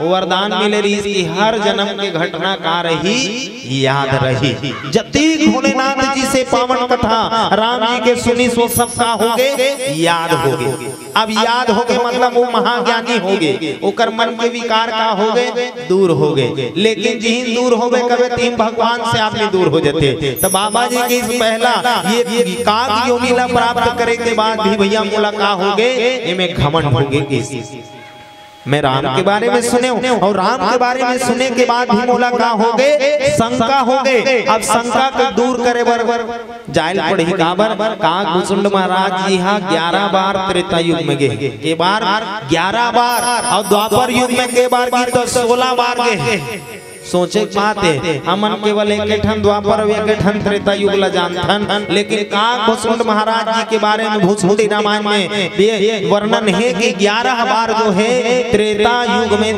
वरदान मिले रही कि हर जन्म के घटना का रही याद रही। जति भोलेनाथ जी से पावन कथा राम जी के सुनी सो सब का हो गए याद हो गए। अब याद हो गए मतलब वो महाज्ञानी हो गए, ओकर मन के विकार का हो गए दूर हो गए। लेकिन जिन दूर हो गए कभी तीन भगवान से आपने दूर हो जाते। तो बाबा जी की पहला ये काक योनिला प्राप्त करे के बाद भी भैया मोला का हो गए इनमें घमंड हो गए। मैं राम के बारे में सुने और राम के बारे में सुने के बाद भी मोला का हो गए शंका हो गए। अब शंका को दूर करे बर जायल पड़ी काबर काकभूषण महाराज जी हाँ 11 बार त्रेता युग में गए के बार 11 बार और द्वापर युग में के बार की तो 16 बार गए। सोचे बात है हमन केवल एक ठन द्वापर एक ठन त्रेता युग ला जानथन, लेकिन काकभूषण महाराज जी के बारे में भूसुंडी रामायण में ये वर्णन है कि 11 बार जो है त्रेता युग में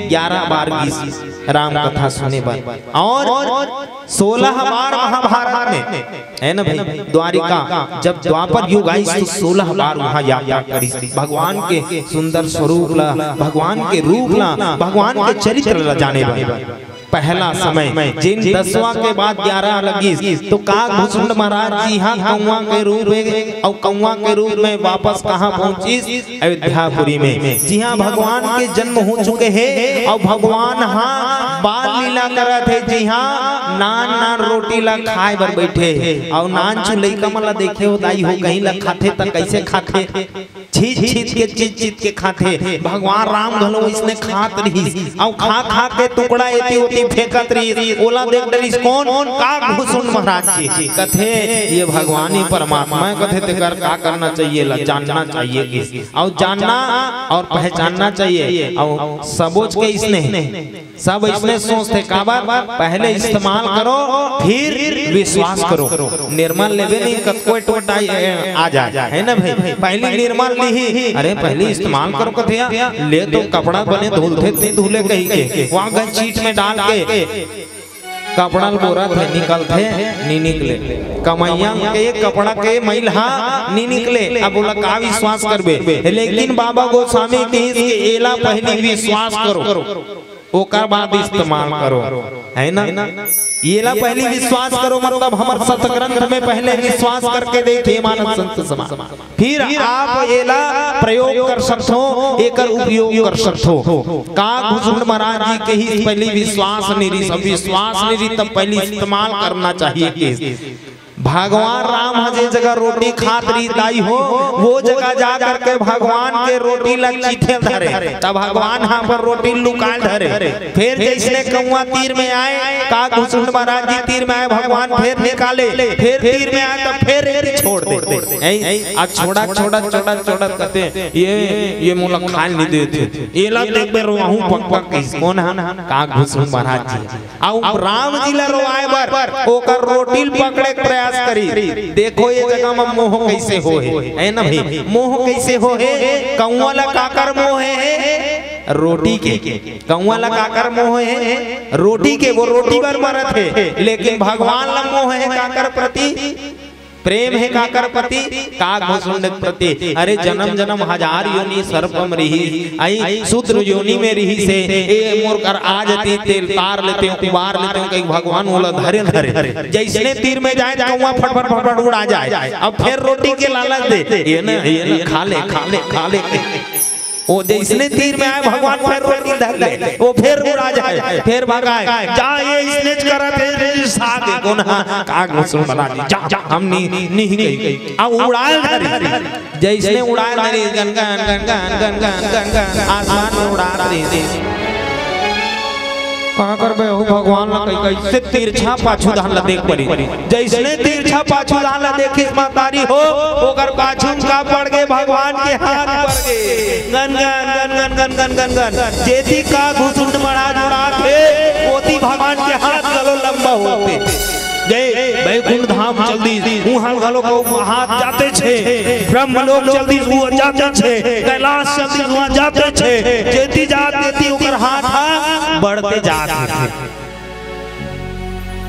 11 बार की राम कथा सुने पर और 16 बार महाभारत में, है ना भाई। द्वारिका जब द्वापर युग आई तो 16 बार वहाँ यात्रा करी भगवान के सुंदर स्वरूप ला, भगवान के रूप ला, भगवान के चरित्र ला जाने भाई। पहला समय जिन 10वां के बाद 11 लगी तो काकभूषण महाराज जी हाँ कौवा के रूप में और कौवा के रूप में वापस कहाँ पहुंची अयोध्यापुरी में। जी हाँ भगवान के जन्म हो चुके हैं और भगवान हाँ बाल लीला कर थे। जी हाँ नान रोटी ला खाए बर बैठे और नान चुलई कमला देखे हो दाई हो कहीं ला खाते तक कैसे खाते छीत छीत के चीज चीत के खाते भगवान राम घलो इसने खात रही और खा खा के टुकड़ा एती ओती फेंकत रही ओला देख डरिस कौन का घुसुन महाराज जी कथे ये भगवान ही परमात्मा कथे ते कर का करना चाहिए ला जानना चाहिए कि और जानना और पहचानना चाहिए और सबोच के इसने सब इसने सोचते का बार पहले इस्तेमाल करो फिर विश्वास करो निर्मल लेवे नहीं कोई टोटा आ जाए है ना भाई पहले निर्मल नहीं अरे पहले इस्तेमाल करो कथिया ले तो कपड़ा बने धुलते धुले कहीं के वहां गन चीट में डाल के कपड़ा बोरा थे निकलते नहीं निकले कमैया के कपड़ा के महिला नहीं निकले अब बोला का विश्वास करबे लेकिन बाबा गोस्वामी के एला पहले विश्वास करो ओकर बाद इस्तेमाल करो है ना येला पहले विश्वास करो मतलब हमार सतग्रंथ में पहले विश्वास करके देखिए मानव संत समाज फिर आप येला प्रयोग कर सकते हो एकर उपयोग कर सकते हो का घुसुंड महाराज जी के ही पहले विश्वास नहीं रही सब विश्वास नहीं रही तब पहले इस्तेमाल करना चाहिए भगवान राम हजे जगह रोटी खात रही दाई हो वो जगह जा करके भगवान के रोटी लग चीथे धरे तब भगवान यहाँ पर रोटी लुकाल धरे फिर जैसे कौआ तीर में आए का घुसुंड महाराज जी तीर में आए भगवान फिर निकाले फिर तीर में आए तो फिर छोड़ दे अब छोड़ा छोड़ा छोड़ा छोड़ा कहते ये मोला खाल नहीं देते ये ला देख बे रोहू पक पक किस कौन है का घुसुंड महाराज जी अब राम जी ला रोआए बर ओकर रोटी पकड़े प्रयास करी देखो ये जगह में मोह कैसे हो है ना भाई मोह कैसे हो है कौआ ला काकर मोह है रोटी के कौआ ला काकर मोह है रोटी के वो रोटी बर मरत है लेकिन भगवान ला मोह है काकर प्रति प्रेम है काकर प्रति काक घुसुंड प्रति अरे जन्म जन्म हजार योनि सर्पम रही आई शूद्र योनि में रही से ए मोर कर आ जाती तेल तार लेते हो कुबार लेते हो कहीं भगवान बोला धरे धरे जैसे तीर में जाए कौवा फट फट फट फट उड़ा जाए अब फिर रोटी के लालच दे ये ना खा ले खा ले खा ले वो जैसे तीर में आए भगवान फिर रोटी धर ले वो फिर उड़ा जाए फिर भगाए जा ये इसने करा थे साग कोना काग घुसुंड महाराज जा जा हम नहीं गई अब उड़ाए धरी जैसे उड़ाए धरी gun gun gun gun gun gun gun gun आसमान में उड़ा दे कहां करबे हो भगवान ला कैसे तिरछा पाछू धान ला देख पड़ी जैसे तिरछा पाछू धान ला देखिस मातारी हो ओकर पाछू का पड़ गए भगवान के हाथ पड़ गए gun gun gun gun gun gun gun gun जेती का घुसुंड महाराज उड़ा थे ओती भगवान के हाथ गलो लंबा होते जय वैकुंठ धाम जल्दी वहां गलो को हाथ जाते छे ब्रह्मलोक जल्दी वो जाते छे कैलाश जल्दी वहां जाते छे जेती जात देती ओकर हाथ बढ़ते जाते थे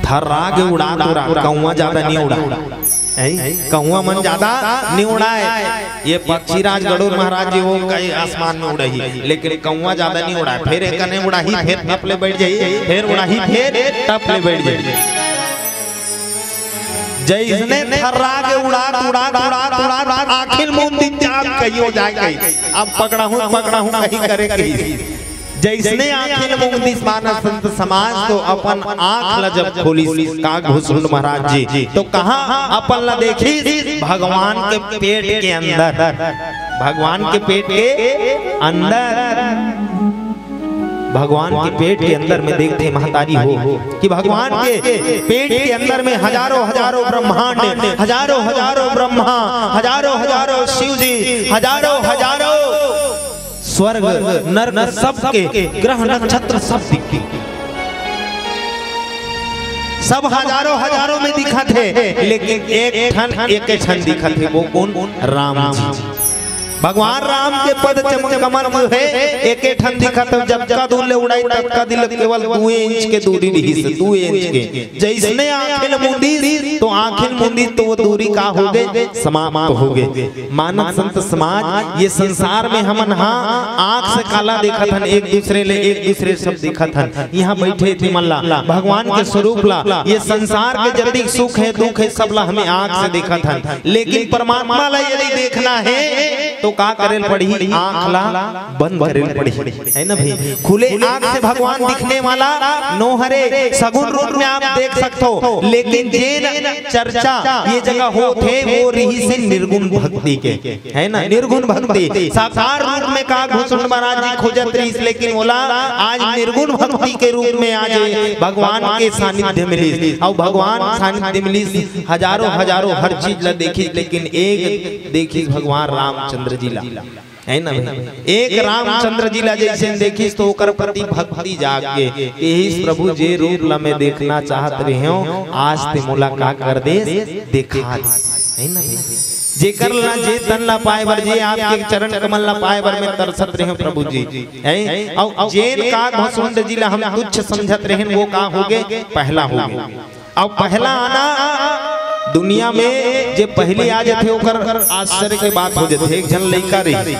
थर्रा के उड़ा तो कौवा ज्यादा नहीं उड़ा कौवा मन ज्यादा नहीं उड़ाए ये पक्षी राज गरुड़ महाराज जी वो कई आसमान में उड़ाई लेकिन कौवा ज्यादा नहीं उड़ाए फिर एक ने उड़ाही फिर टपले बैठ जाई फिर उड़ाही फिर टपले बैठ जाई जैसने थर्रा के उड़ा आखिर मुंह दिन जाम कहीं हो जाए अब पकड़ा हूं कहीं करे कहीं जैसने आखिर मुंदिस मानव संत समाज तो अपन आँख ला जब खोली का घुसुंड महाराज जी तो कहाँ अपन ला देखी भगवान के पेट के अंदर भगवान के पेट के अंदर भगवान के पेट के अंदर में देखते महतारी हो कि भगवान के पेट के अंदर में हजारों हजारों ब्रह्मांड हजारों हजारों ब्रह्मा हजारों हजारों शिव जी हजारों हजारों स्वर्ग नर सब के ग्रह नक्षत्र सब दिखते सब हजारों हजारों में दिखा थे लेकिन एक क्षण दिखा थे वो कौन राम जी भगवान राम के पद चमक कमल है एक ठन दिखा तो जब का दूर ले उड़ाई तब का दिल केवल 2 इंच के दूरी रही से 2 इंच के जैसने आंखें मुंदी तो आंखें मुंदी तो वो दूरी का हो गए समाप्त हो गए मानव संत समाज ये संसार में हम आंख से काला देखा था एक दूसरे सब देखा था यहाँ बैठे थे मल्ला भगवान के स्वरूप ला ये संसार के जतिक सुख है दुख है सब ला हमें आंख से देखा था लेकिन परमात्मा ला यदि देखना है तो का करेल पड़ी, आंख ला बंद करेल पड़ी, है ना भाई। खुले आंख से भगवान दिखने वाला नोहरे सगुन रूप में आप देख सकते हो, लेकिन जे चर्चा ये जगह हो थे वो रही से निर्गुण भक्ति के, है ना, निर्गुण भक्ति। साकार रूप में का घुसुंड महाराज जी खोजत रही, लेकिन बोला आज निर्गुण भक्ति के रूप में आज भगवान के सानिध्य मिली, और भगवान सानिध्य मिली हजारों हजारों हर चीज ला देखी, लेकिन एक देखी भगवान रामचंद्र जी ला, है ना भाई। एक रामचंद्र जी ला जैसे देखी तो ओकर प्रति भक्ति जाग के यही प्रभु जे रूप ला मैं देखना चाहत रहे हूं, आज ते मुलाकात कर दे देखा, है ना भाई। जेकर ला जे तन ला पाए बर, जे आपके चरण कमल ला पाए बर में तरसत रहे प्रभु जी, है। और जेन का घुसुंड जी ला हम तुच्छ समझत रहे वो का होगे, पहला होगे। और पहला आना दुनिया में जे पहले आ जाते ओकर आश्चर्य के बात हो जाते। एक जन लइका रही,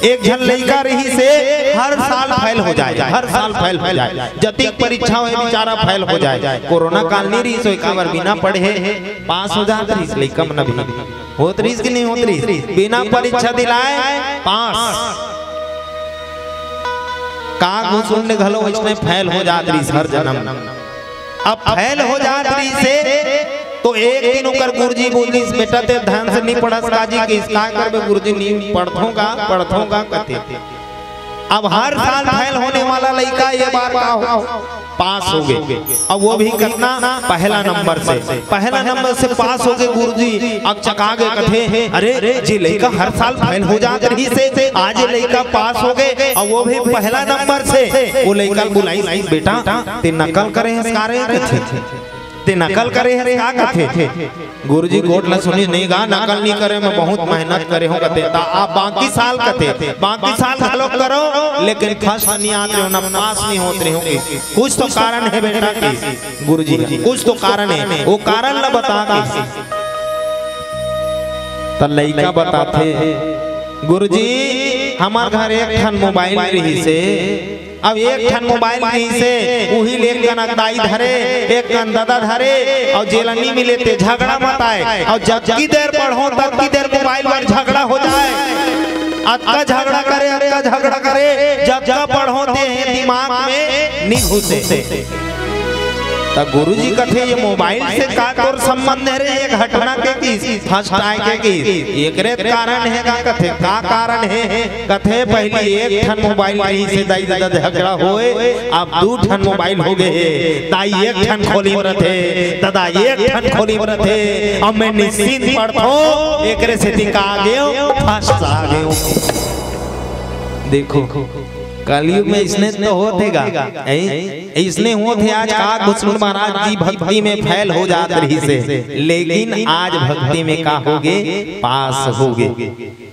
एक जन लइका रही से हर साल फेल हो जाए, हर साल फेल हो जाए, जतिक परीक्षा हो बेचारा फेल हो जाए। कोरोना काल नहीं रही सो एक बार बिना पढ़े पास हो जात रही लइका मन भी होत रही कि नहीं होत रही, बिना परीक्षा दिलाए पास। का घुसुंड घलो इसने फेल हो जात रही हर जन्म। अब फेल हो जात रही से तो एक दिन उकर गुरुजी बोली बेटा ते ध्यान से नहीं पढ़स काजी के इसका कर में गुरुजी नहीं पढ़थोगा कते। अब हर साल फेल होने वाला लड़का ये बार का हो पास हो गए, अब वो भी कितना पहला नंबर से पास हो गए गुरुजी। अब चका गए कथे अरे जी लड़का हर साल फेल हो जात रही से आज लड़का पास हो गए, और वो भी पहला नंबर से। वो लड़का बुलाई बेटा ते नकल करे ते नकल करे है का कथे। गुरुजी कोट ला सुनी नहीं गा नकल नहीं करे, मैं बहुत मेहनत करे हूं कथे। आप बाकी साल कथे बाकी साल हलो करो, लेकिन फर्स्ट नहीं आते हो ना पास नहीं होते हो, कुछ तो कारण है बेटा की गुरुजी, कुछ तो कारण है, वो कारण ला बता के त लइका बताते गुरुजी हमार घर एक ठन मोबाइल रही से, अब एक ठन मोबाइल नहीं से वही ले दाई धरे एक कन दादा धरे, और जेला नहीं मिले ते झगड़ा मत आए, और जब की देर पढ़ो तब की देर मोबाइल पर झगड़ा हो जाए। अक्का झगड़ा करे जब पढ़ो ते दिमाग में नहीं घुसे। तब गुरुजी कथे ये मोबाइल से का तोर संबंध है रे, एक घटना के की फर्स्ट आए के की एक रे कारण है का कथे का कारण है कथे पहले एक ठन मोबाइल नहीं से दाई दादा झगड़ा होए, अब दो ठन मोबाइल हो गए, दाई एक ठन खोली रथे दादा एक ठन खोली रथे, अब मैं निश्चिंत पढ़तो एक रे से टिका गयो फर्स्ट आ गयो। देखो कलयुग में इसने तो होतेगा, इसने होते आज का घुसुंड महाराज जी भक्ति में फेल हो जात रही से, लेकिन आज भक्ति में का होगे पास होगे।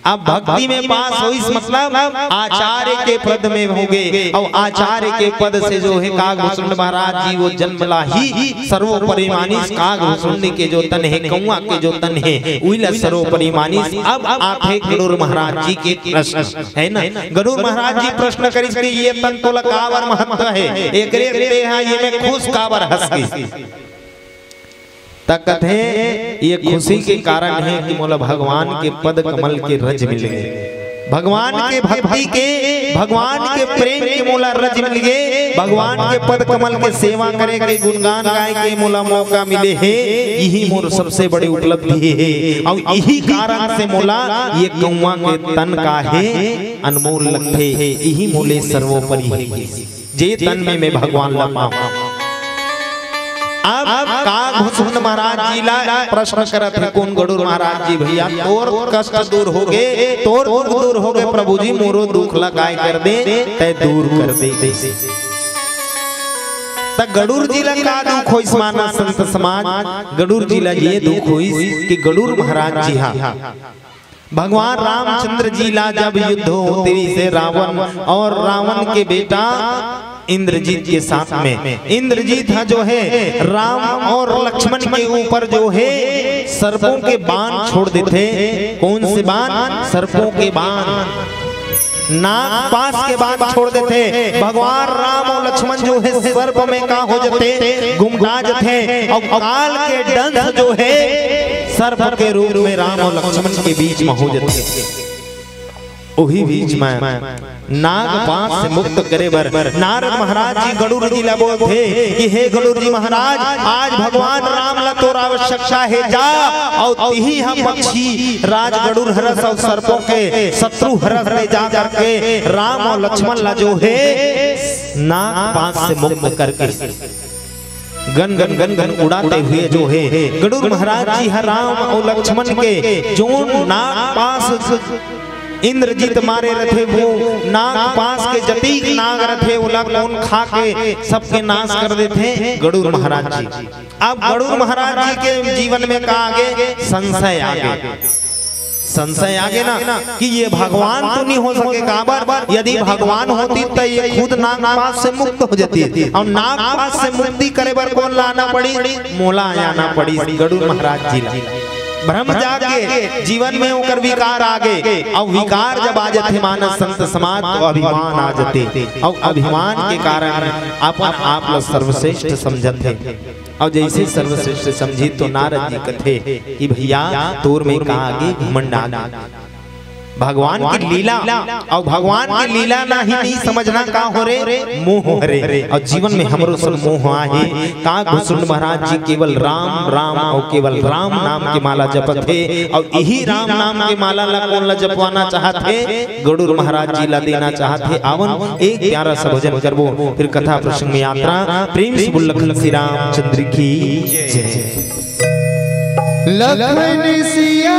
अब भक्ति में पास हो इस मतलब आचार्य के पद में होगे, और आचार्य के पद से जो है का घुसुंड महाराज जी वो जन्मला ही सर्वोपरि मानिस, का घुसुंड के जो तन है कौआ के जो तन है उइला सर्वोपरि मानिस। अब आते गरुड़ महाराज जी के प्रश्न है ना, गरुड़ महाराज जी प्रश्न करिस कि ये तन तो कावर महत्व है, एक रे है ये में खुश कावर हंस गई तकत है, ये खुशी के कारण है कि मोला भगवान के पद कमल के रज मिल गए, भगवान के भक्ति के भगवान के प्रेम के मोला रज मिल गए, भगवान के पद कमल के सेवा करे के गुणगान गाए के मोला मौका मिले है, यही मोर सबसे बड़ी उपलब्धि है। और यही कारण से मोला ये कौआ के तन का है अनमोल लगते है, यही मोले सर्वोपरि है जे तन में मैं भगवान ला पाऊं। अब का घुसुंड महाराज जी ला प्रश्न करत है कौन गरुड़ महाराज जी भैया तोर कष्ट दूर हो गए, तोर दुख दूर हो गए प्रभु जी, मोरो दुख लगाए कर दे तय दूर कर दे। त गरुड़ जी ला का दुख होइस माना संत समाज, गरुड़ जी ला ये दुख होइस कि गरुड़ महाराज जी हा भगवान रामचंद्र जी ला जब युद्ध होते से रावण और रावण के बेटा इंद्रजीत के साथ में, इंद्रजीत जो है राम और लक्ष्मण के ऊपर जो है सर्पों के बाण छोड़ देते। कौन से बाण? सर्पों के बाण, नाग पास के बाण छोड़ देते। भगवान राम और लक्ष्मण जो है सर्प में का हो जाते गुमरा जाते, और काल के दंश जो है सर्प के रूप में राम और लक्ष्मण के बीच में हो जाते। वही बीच में नाग पास से मुक्त करे बर नारद महाराज जी गरुड़ जी ला बोलते कि हे गरुड़ जी महाराज, आज भगवान राम ला तोर आवश्यकता है, जा और तिही हम पक्षी राज गरुड़ हरस और सर्पों के शत्रु हरस ले जा करके राम और लक्ष्मण ला जो है नाग पास से मुक्त करके गन गन गन गन उड़ाते हुए जो है गरुड़ महाराज जी हर राम और लक्ष्मण के जो नाग पास इंद्रजीत मारे रथे वो नाग पास के जतीक नाग रथे उला कौन खा के सबके नाश कर देते गरुड़ महाराज जी। अब गरुड़ महाराज जी के जीवन में का आगे संशय आगे ना कि ये भगवान तो नहीं हो सके काबर, यदि भगवान होती तो ये खुद नाग पास से मुक्त हो जाती और नाग पास से मुक्ति करे बर कौन लाना पड़ी, मोला आना पड़ी गरुड़ महाराज जी ला। ब्रह्म जागे जीवन में उकर विकार आगे और विकार जब आ जाते मानस संत समाज तो अभिमान आ जाते और अभिमान के कारण आप लोग सर्वश्रेष्ठ समझते और जैसे सर्वश्रेष्ठ समझी तो नारद जी कथे कि भैया तोर में का आगे घमंड आ भगवान की लीला और भगवान की लीला ना ही नहीं समझना का हो रे मोह हो रे और जीवन में हमरो सब मोह आहे का घुसुंड महाराज जी केवल राम राम और केवल राम नाम के माला जपत थे और यही राम नाम के माला ला कौन ला जपवाना चाहते गरुड़ महाराज जी ला देना चाहते। आवन एक प्यारा सा भजन करबो फिर कथा प्रसंग में यात्रा। प्रेम से बोल लखन श्री रामचंद्र की जय। लखन सिया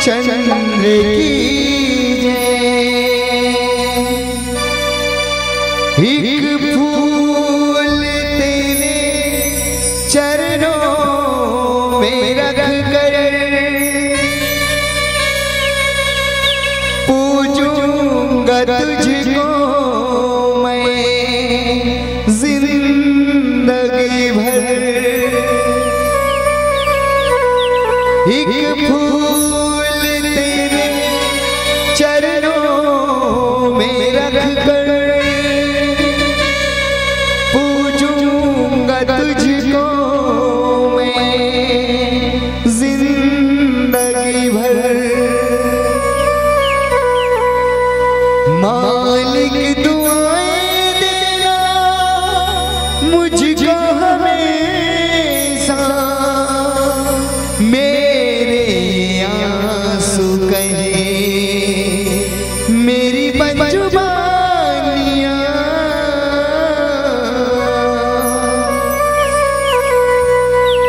चंद्र की जय। एक फूल तेरे चरणों में रख कर पूजूंगा तुझको मैं जिंदगी भर। एक फूल तेरे चरणों में रख कर पूजूंगा तुझको मैं जिंदगी भर। मालिक दुआएं देना मुझको हमेशा, मेरे आंसू कहे मेरी बजुबानियां।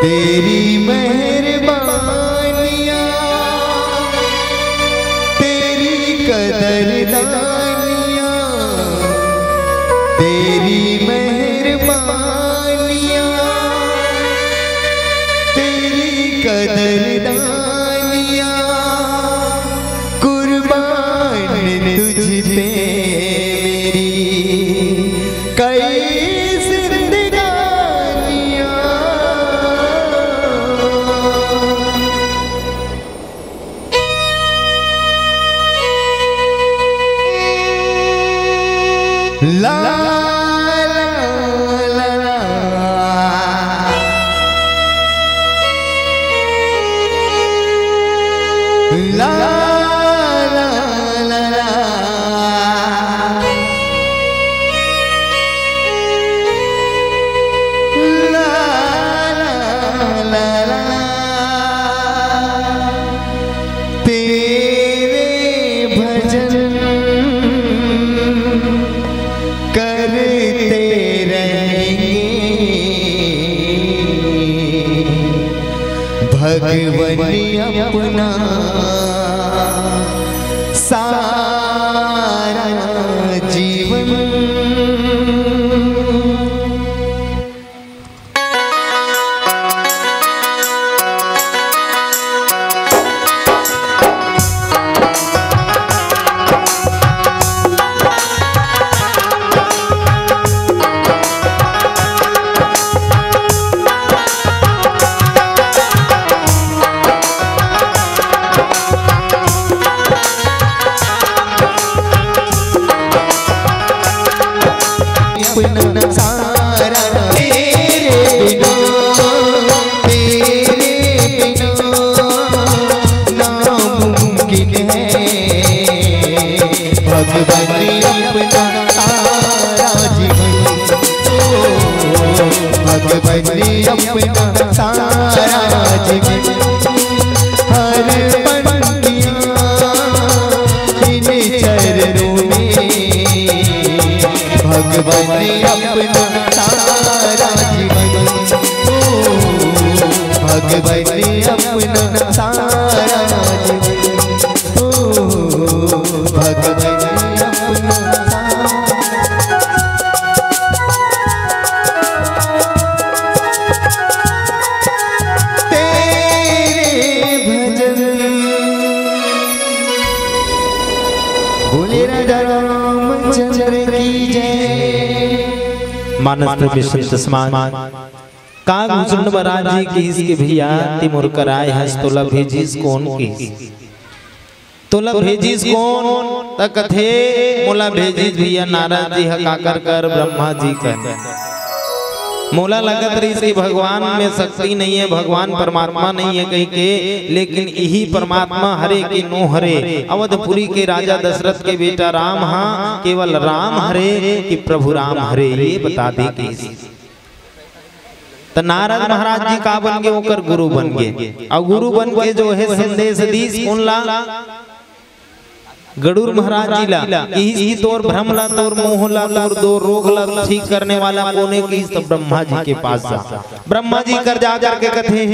तेरी मेहरबानियां तेरी कदरदानियां, तेरी मेहरबानियां तेरी कदरदानियां कुर्बान तुझ पे मेरी कई जिंदगानियां। ला ला ला ला ला ला ला ला ला ला ला। तेरे भजन करते रहेंगे भगवन अपना सारा जीवन। अपना सारा तेरे बिना नामुमकिन भगवान ने अपना सारा जीवन, भगवान ने अपना सारा जीवन हर पल दिया इन चरणों में, भगवान ने अपना सारा जीवन, भगवान ने अपना सारा जीवन, भगवान ने अपना तेरे भजन बोले राजा रामचंद्र की जय। मानस विशुद्ध स्मान काग मुचुंड महाराज जी की इसके भैया तिमुर कराए हंस तोला भेजीस कौन की तोला भेजीस कौन तक थे मोला भेजीस भैया नारद जी हकाकर कर ब्रह्मा जी कर मोला लगत रही कि भगवान में शक्ति नहीं है, भगवान परमात्मा नहीं है कहीं के, लेकिन यही परमात्मा हरे के नो हरे अवधपुरी के राजा दशरथ के बेटा राम, हाँ केवल राम हरे कि प्रभु राम हरे ये बता दे कि तो नारद महाराज जी का बन गए ओकर गुरु बन गए, और गुरु बन के जो है संदेश दीस कौन ला गरुड़ महाराज जी ला इही तोर भ्रम ला तोर मोह ला तोर दो रोग ला ठीक करने वाला कोने की तो ब्रह्मा जी के पास जा। ब्रह्मा जी कर जा करके कथे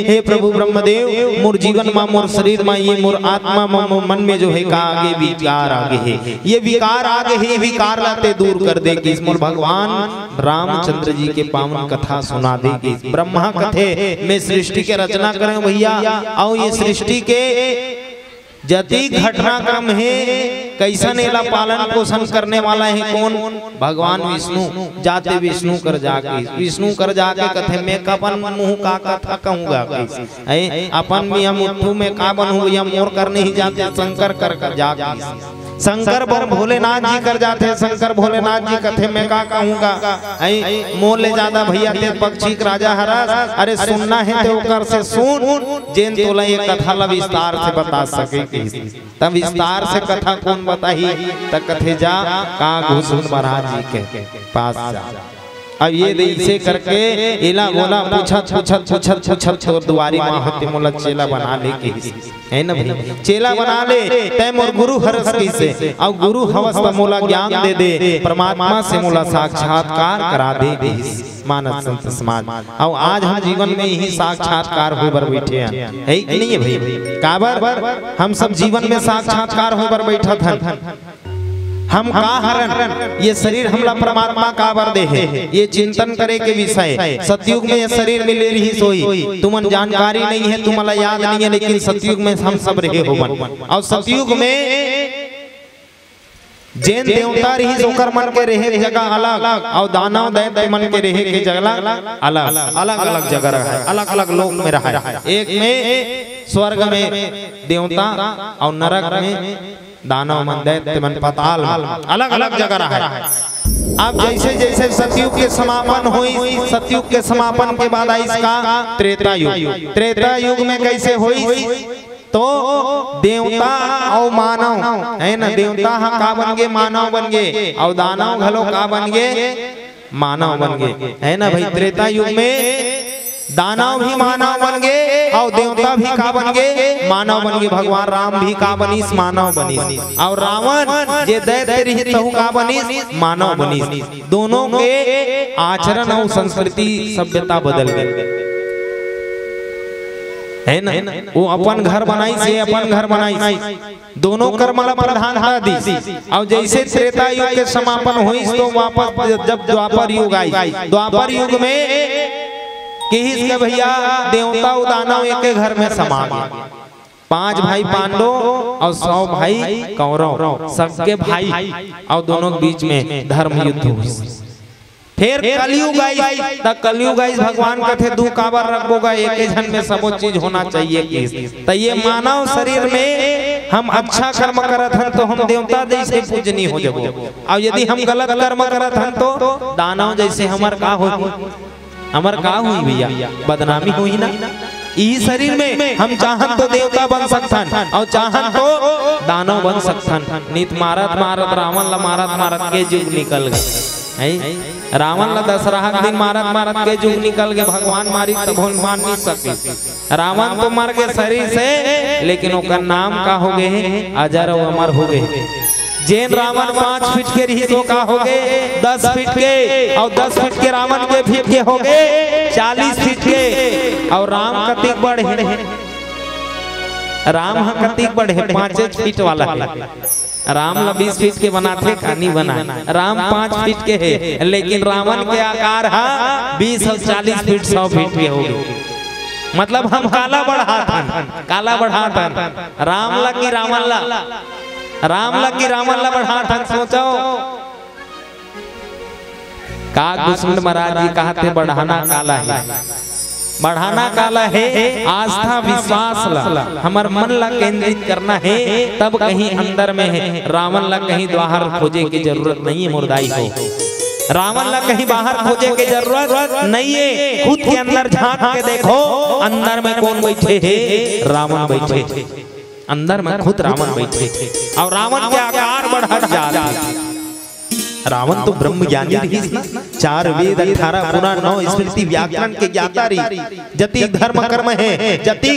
हे प्रभु ब्रह्मदेव मोर जीवन मा मोर शरीर मा ये मोर आत्मा मा मन में जो है का आगे विकार आगे है, ये विकार आगे है, विकार लाते दूर कर दे कि मोर भगवान रामचंद्र जी के पावन कथा सुना देगी। ब्रह्मा कथे में सृष्टि के रचना करें भैया, और ये सृष्टि के जति घटनाक्रम है कैसा नेला पालन पोषण करने वाला है कौन भगवान विष्णु। जाते विष्णु कर जाके कथे में कपन मुँह का कथा कहूँगा अपन भी हम उठू में का बनूँ या मोर करने ही जाते शंकर कर जाके शंकर बर भोलेनाथ जी कर जाते, शंकर भोलेनाथ जी कथे में का कहूँगा मोर ले ज्यादा भैया ते पक्षी राजा हरा। अरे सुनना है तो कर से सुन जेन तोला ये कथा ला विस्तार से बता सके, तब विस्तार से कथा कौन बताही तब कथे जा का घुसुन महाराज जी के पास जा। अब ये ऐसे करके इला बोला पूछत छोड़ दुआरी माँ होते मोला चेला बना ले के है ना भाई, चेला बना ले तय मोर गुरु हरस कैसे, और गुरु हवस मोला ज्ञान दे दे परमात्मा से मोला साक्षात्कार करा दे मानस संत समाज। और आज हम जीवन में यही साक्षात्कार हो बर बैठे हैं है कि नहीं है भाई, काबर हम सब जीवन में साक्षात्कार हो बर बैठा था। हम का हरन ये शरीर हमला परमात्मा का बर दे है, ये चिंतन करे के विषय। सतयुग में ये शरीर मिले रही सोई तुमन जानकारी नहीं है, तुम्हारा याद नहीं है, लेकिन सतयुग में हम सब रहे हो बन। और सतयुग में जैन देवता रही सोकर मन के रहे जगह अलग, और दानव दैत्य मन के रहे के जगह अलग अलग जगह रहा, अलग अलग लोक में रहा। एक में स्वर्ग में देवता और नरक में दानव मन दैत्य मन पाताल अलग अलग जगह रहा है। अब जैसे जैसे सतयुग के समापन हुई, सतयुग के समापन के बाद आई इसका त्रेता युग। त्रेता युग में कैसे हुई तो देवता और मानव है ना, देवता हाँ का बन गए मानव बन गए, और दानव घलो का बन गए मानव बन गए है ना भाई। त्रेता युग में दानव भी मानव बन गए और देवता भी का बन गए मानव बन गए। भगवान राम भी का बनीस मानव बनीस, और रावण जे दैत्य रही तहु का बनीस मानव बनीस। दोनों के आचरण और संस्कृति सभ्यता बदल गई है ना। वो अपन घर बनाई से अपन घर बनाई, दोनों कर्म ला प्रधानता दी। और जैसे त्रेता युग के समापन हुई तो वापस जब द्वापर युग आई, द्वापर युग में के भैया देवता दानव एक के घर में समा गए। 5 भाई पांडव और 100 भाई कौरव, सबके भाई, और दोनों के बीच में धर्म युद्ध हुई। फिर कलयुग आई, तब कलयुग आई भगवान कथे दू काबर रखोगा, एक ही जन में सब चीज होना चाहिए। तो ये मानव शरीर में हम अच्छा कर्म करत हन तो हम देवता जैसे पूजनी हो जाबो, और यदि हम गलत कर्म करत हन तो दानव जैसे हमर का हो, हमर का हुई भैया बदनामी हुई ना। ई शरीर में हम चाहन तो देवता बन सकथन और चाहन तो दानव बन सकथन। नित मारत मारत रावण ला मारत मारत के जुग निकल गए। रावण ला दशहरा दिन मारत मारत के जुग निकल गए। भगवान मारी तो भगवान नहीं सके। रावण तो मर गए शरीर से, लेकिन ओकर नाम का हो गए अजर और अमर हो गए। जैन रावण 5 फीट के रही तो का हो गए 10 फीट के, और 10 फीट के रावण के फीट के हो गए 40 फीट के। और राम कतिक बढ़े, राम कतिक बढ़े 5 फीट वाला है। राम ला 20 फीट के बनाते कहानी बना, राम 5 फीट के है, लेकिन रावण के आकार है 20 और 40 फीट 100 फीट के हो गए। मतलब हम काला बढ़ातन, काला बढ़ातन। राम ला की रावण ला, राम ला की रावण ला बढ़ातन। सोचो काग दुश्मन महाराज जी कहते बढ़ाना काला है, बढ़ाना काला है। आस्था विश्वास ला हमार मन ला केंद्रित करना है, तब कहीं अंदर में है। रावण ला कहीं बाहर खोजे की जरूरत नहीं है मुर्दाई को। रावण ला कहीं बाहर खोजे की जरूरत नहीं है। खुद के अंदर झांक के देखो, अंदर में कौन बैठे है? रावण बैठे, अंदर में खुद रावण बैठे। और रावण के आकार बढ़त जा रहा है। रावण तो ब्रह्म ज्ञानी रही ना, 4 वेद 18 पुराण 9 स्मृति व्याकरण के ज्ञाता रही। जति धर्म कर्म है, जति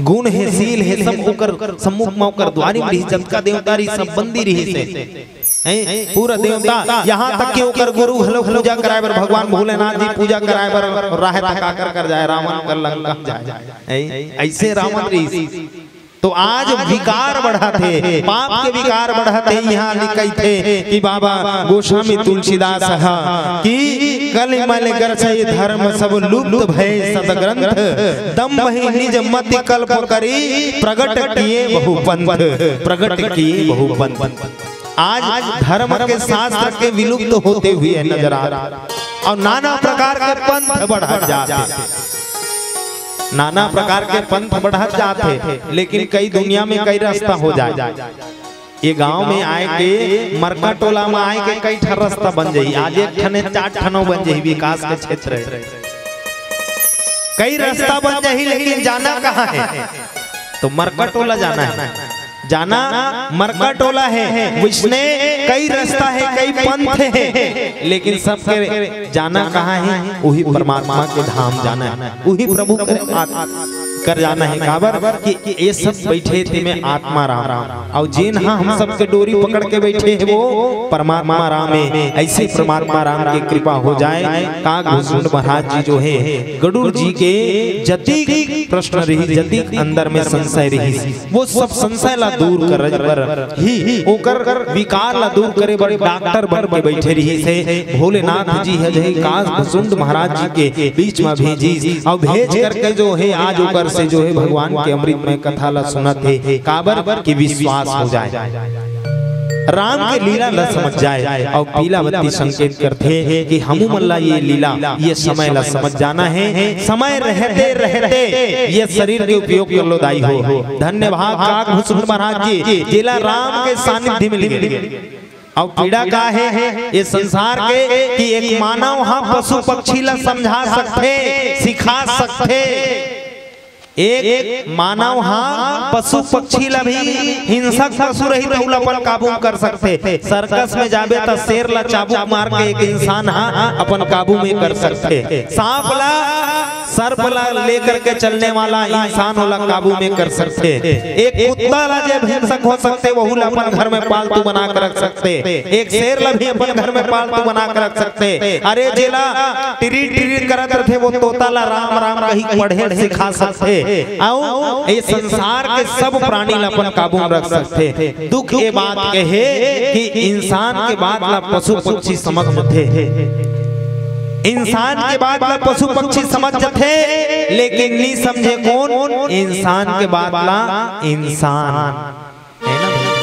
गुण है, शील है, सब ओकर सम्मुख में ओकर द्वारी रही। जतका देवता रही सब बंदी रही से पूरा देवता, यहाँ तक कि ओकर गुरु हलो पूजा कराए बर भगवान भोलेनाथ जी पूजा कराए बर राह तका कर जाए, रावण कर लंका जाए। ऐसे रावण रही। तो आज विकार बढ़ाते, पाप के विकार बढ़ाते। यहाँ लिखे थे कि बाबा गोस्वामी तुलसीदास कि कल मल गर्छय धर्म सब लुप्त भय सदग्रंथ, दम वही निज मति कल्प करी प्रगट किए बहुपंथ, प्रगट किए बहुपंथ। आज धर्म के शास्त्र के विलुप्त होते हुए नजर आ रहा, और नाना प्रकार के पंथ बढ़ जाते, नाना प्रकार के पंथ बढ़त जाते। लेकिन कई दुनिया में कई रास्ता हो जाए। ये गांव में आए के मरका टोला में आए के कई ठर रास्ता बन जाई। आज एक ठने 4 ठनों बन जाई। विकास के क्षेत्र है, कई रास्ता बन जाई, लेकिन जाना कहाँ है? तो मरका टोला जाना है, जाना मरका टोला है। उसने कई रास्ता है, कई पंथ है, लेकिन सबके जाना कहाँ है? वही परमात्मा के धाम जाना है, वही प्रभु कर जाना है। काबर कि ये सब बैठे थे में आत्मा राम, और जिन हाँ हम सबके डोरी पकड़ के बैठे हैं वो परमात्मा राम है। ऐसे परमात्मा राम की कृपा हो जाए। काग भूषण महाराज जी जो है गरुड़ जी के जति प्रश्न रही, जति अंदर में संशय रही, वो सब संशय ला दूर कर ही ओकर विकार ला दूर करे बड़े डॉक्टर बन के बैठे रही से। भोलेनाथ जी है जो काग भूषण महाराज जी के बीच में भेजी, और भेज करके जो है आज ओकर से जो है भगवान के अमृत में कथा ला सुनत है। काबर की विश्वास हो जाए, राम के लीला ला समझ जाए। और पीला बत्ती संकेत करते हैं कि हमू मल्ला ये लीला ये समय ला समझ जाना है। समय रहते रहते ये शरीर के उपयोग कर लो दाई हो। धन्यवाद काग भूषण महाराज जी, जिला राम के सानिध्य में गए। और पीड़ा का है ये संसार के कि एक मानव हाँ पशु पक्षी ला समझा सकते, सिखा सकते। एक मानव हाँ पशु पक्षी ला भी हिंसक पशु रही तो अपन काबू कर सकते। सर्कस में जाबे तो शेर ला चाबुक मार के एक इंसान हाँ अपन काबू में कर सकते। सांप ला सर्प ला लेकर के चलने वाला इंसान होला काबू में कर सकते। एक कुत्ता ला जे हिंसक हो सकते वही ला अपन घर में पालतू बना कर रख सकते। एक शेर ला भी अपन घर में पालतू बना कर रख सकते। अरे जेला टिरी टिरी करत रहे वो तोता ला राम राम कहीं पढ़े सिखा सकते। आओ ये संसार के सब प्राणी ला अपन काबू में रख सकते। दुख ये बात कहे कि इंसान के बाद ला पशु पक्षी समझ थे, इंसान के बाद ला पशु पक्षी समझ थे, लेकिन नहीं समझे कौन? इंसान के बाद ला इंसान है ना,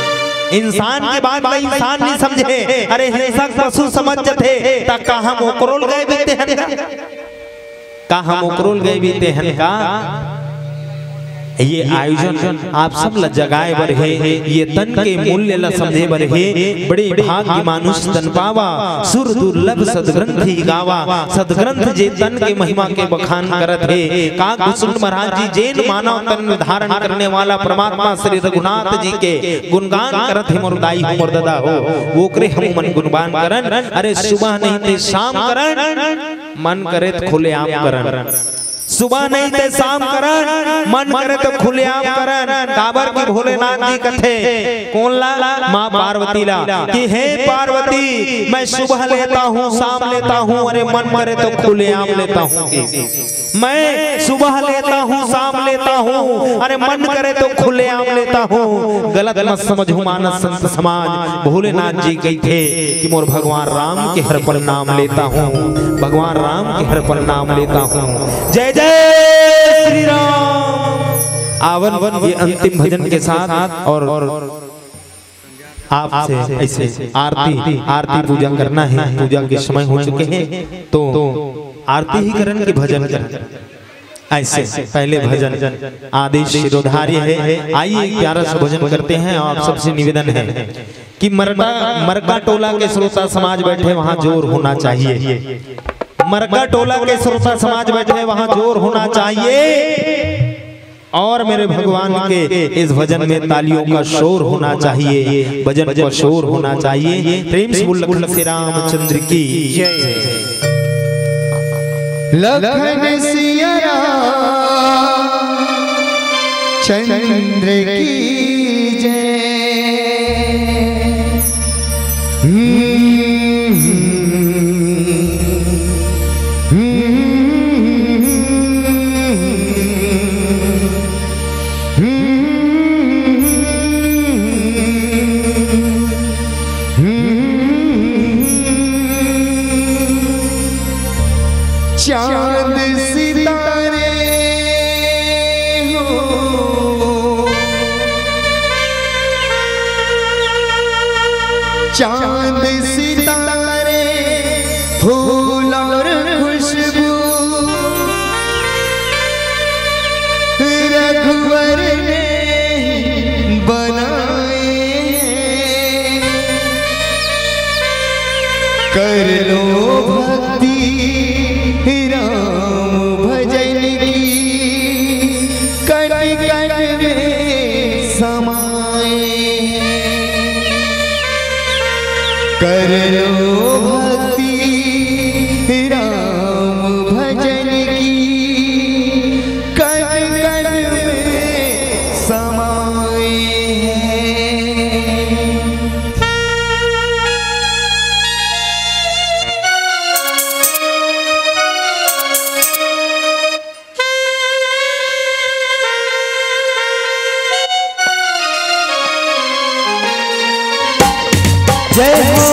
इंसान के बाद ला इंसान नहीं समझे। अरे हिंसक पशु समझ थे तक हम ओकरोल गए बीते हैं का हम ओकरोल गए बीते हैं का ये आयोजन आप सब ला जगाए बर है, ये तन के मूल्य ला समझे बर है। बड़े भाग्य मानुष तन पावा, सुर दुर्लभ सदग्रंथि गावा। सदग्रंथ जे तन के महिमा के बखान करत है। का कुसुम महाराज जी जैन मानव तन धारण करने वाला परमात्मा श्री रघुनाथ जी के गुणगान करत है। मोर दाई हो मोर दादा हो, वो करे हम मन गुणगान करन। अरे सुबह नहीं ते शाम करन, मन करे तो खुले आम करन। सुबह नहीं ते शाम करन, मन करे तो खुले आम करन। काबर की भोलेनाथ जी कथे कौन ला माँ पार्वती ला कि हे पार्वती मैं सुबह लेता हूँ शाम लेता हूँ, अरे मन करे तो खुले आम लेता हूँ। मैं सुबह लेता हूँ शाम लेता हूँ, अरे मन करे तो खुले आम लेता हूँ। गलत मत समझो मानस संत समाज। भोलेनाथ जी कही थे कि मोर भगवान राम के हर पल नाम लेता हूँ, भगवान राम के हर पल नाम लेता हूँ। जय जय श्री राम। आवन ये अंतिम भजन के साथ और आपसे ऐसे आरती पूजा करना है। पूजा के समय हो चुके हैं तो आरती ही करन के भजन करन। ऐसे पहले भजन आदेश शिरोधार्य है। आइए प्यारा सा भजन करते हैं। आप सबसे निवेदन है कि मरका टोला के श्रोता समाज बैठे वहाँ जोर होना चाहिए। मरका टोला के श्रोता समाज बैठे वहाँ जोर होना चाहिए। और मेरे भगवान के इस भजन में तालियों का शोर होना चाहिए, भजन का शोर होना चाहिए। प्रेम से बोल लखन श्री रामचंद्र की जय। लखन सिया राम चंद्र की जय। चांद सितारे हो, चांद सितारे फूल और खुशबू रघुवर ने बनाए। कर लो भक्ति राम भजन की, कण कण में समाए। कर लो भक्ति राम भजन की, कण कण में समाए। जय हो।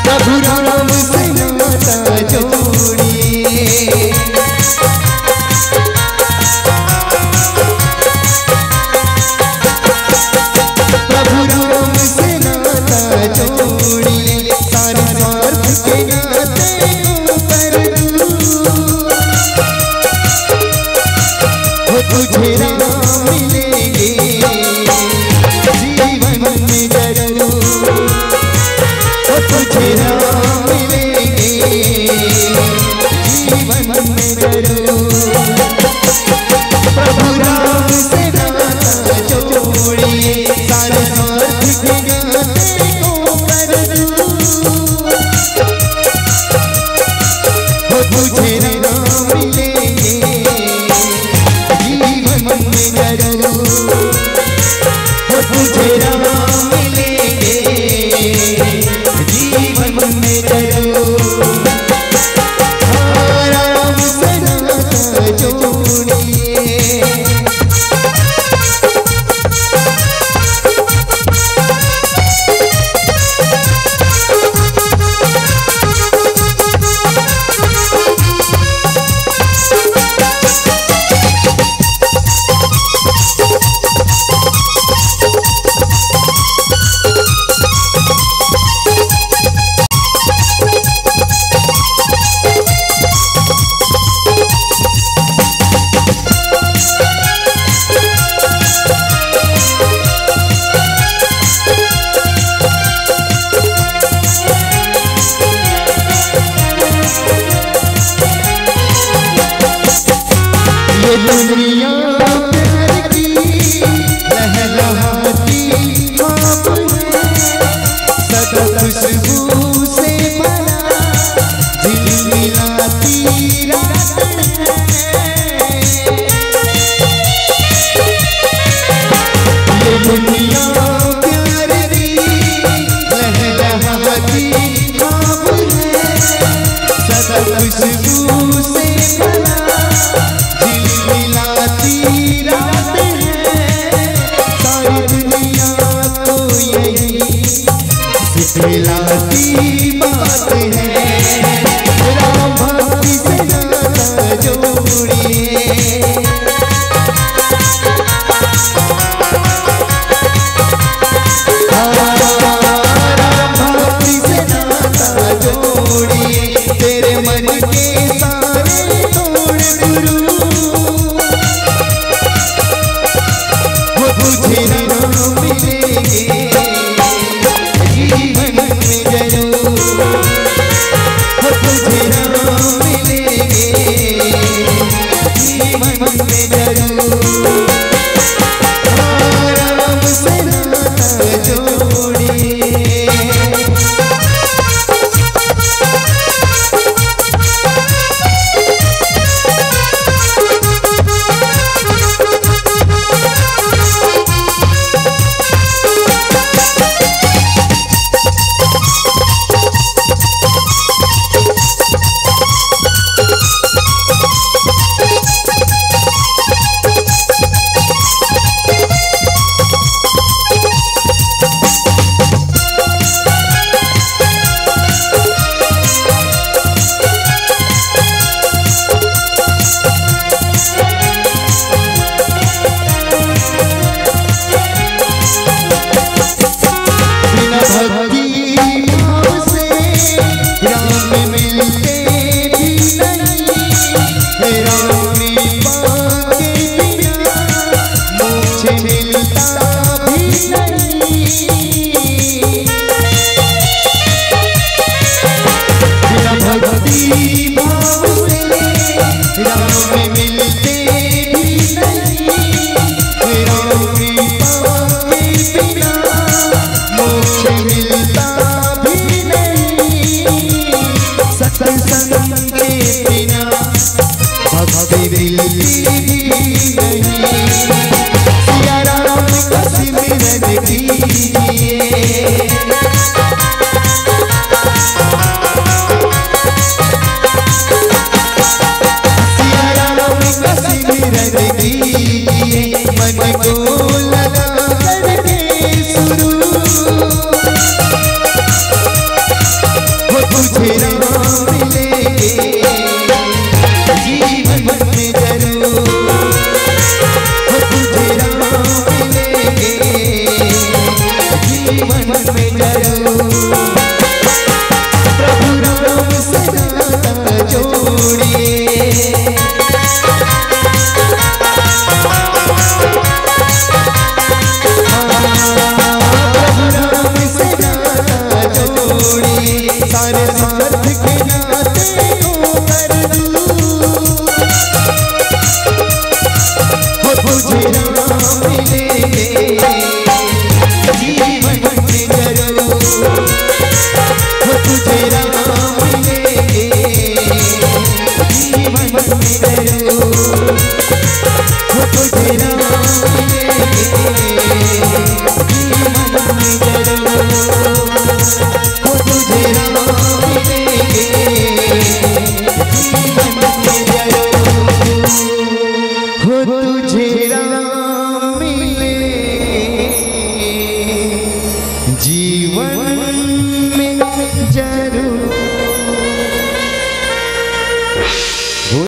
प्रभु राम से नाता जोड़िए, प्रभु राम से नाता जोड़िए। सारे स्वार्थ के नाते को कर दूं, वो तुझे राम मिलेंगे जीवन में जरूर। वो तुझे राम मिलेंगे जीवन में जरूर। प्रभु राम से नाता जोड़िए, सारे स्वार्थ के नाते को कर दूं, वो तुझे राम मिलेंगे जीवन में जरूर। वो तुझे राम मिलेंगे जीवन में जरूर। राम से नाता जोड़िए, दुनिया को यही सिखलाती बात है, राम भक्ति से नाता जोड़िए। राम भक्ति से नाता जोड़िए, तेरे मन के सारे तोड़ गुरु, वो तुझे ना मिलेंगे जीवन में जरूर, वो तुझे ना मिलेंगे जीवन में जरूर। राम से नाता जोड़िए। जीवन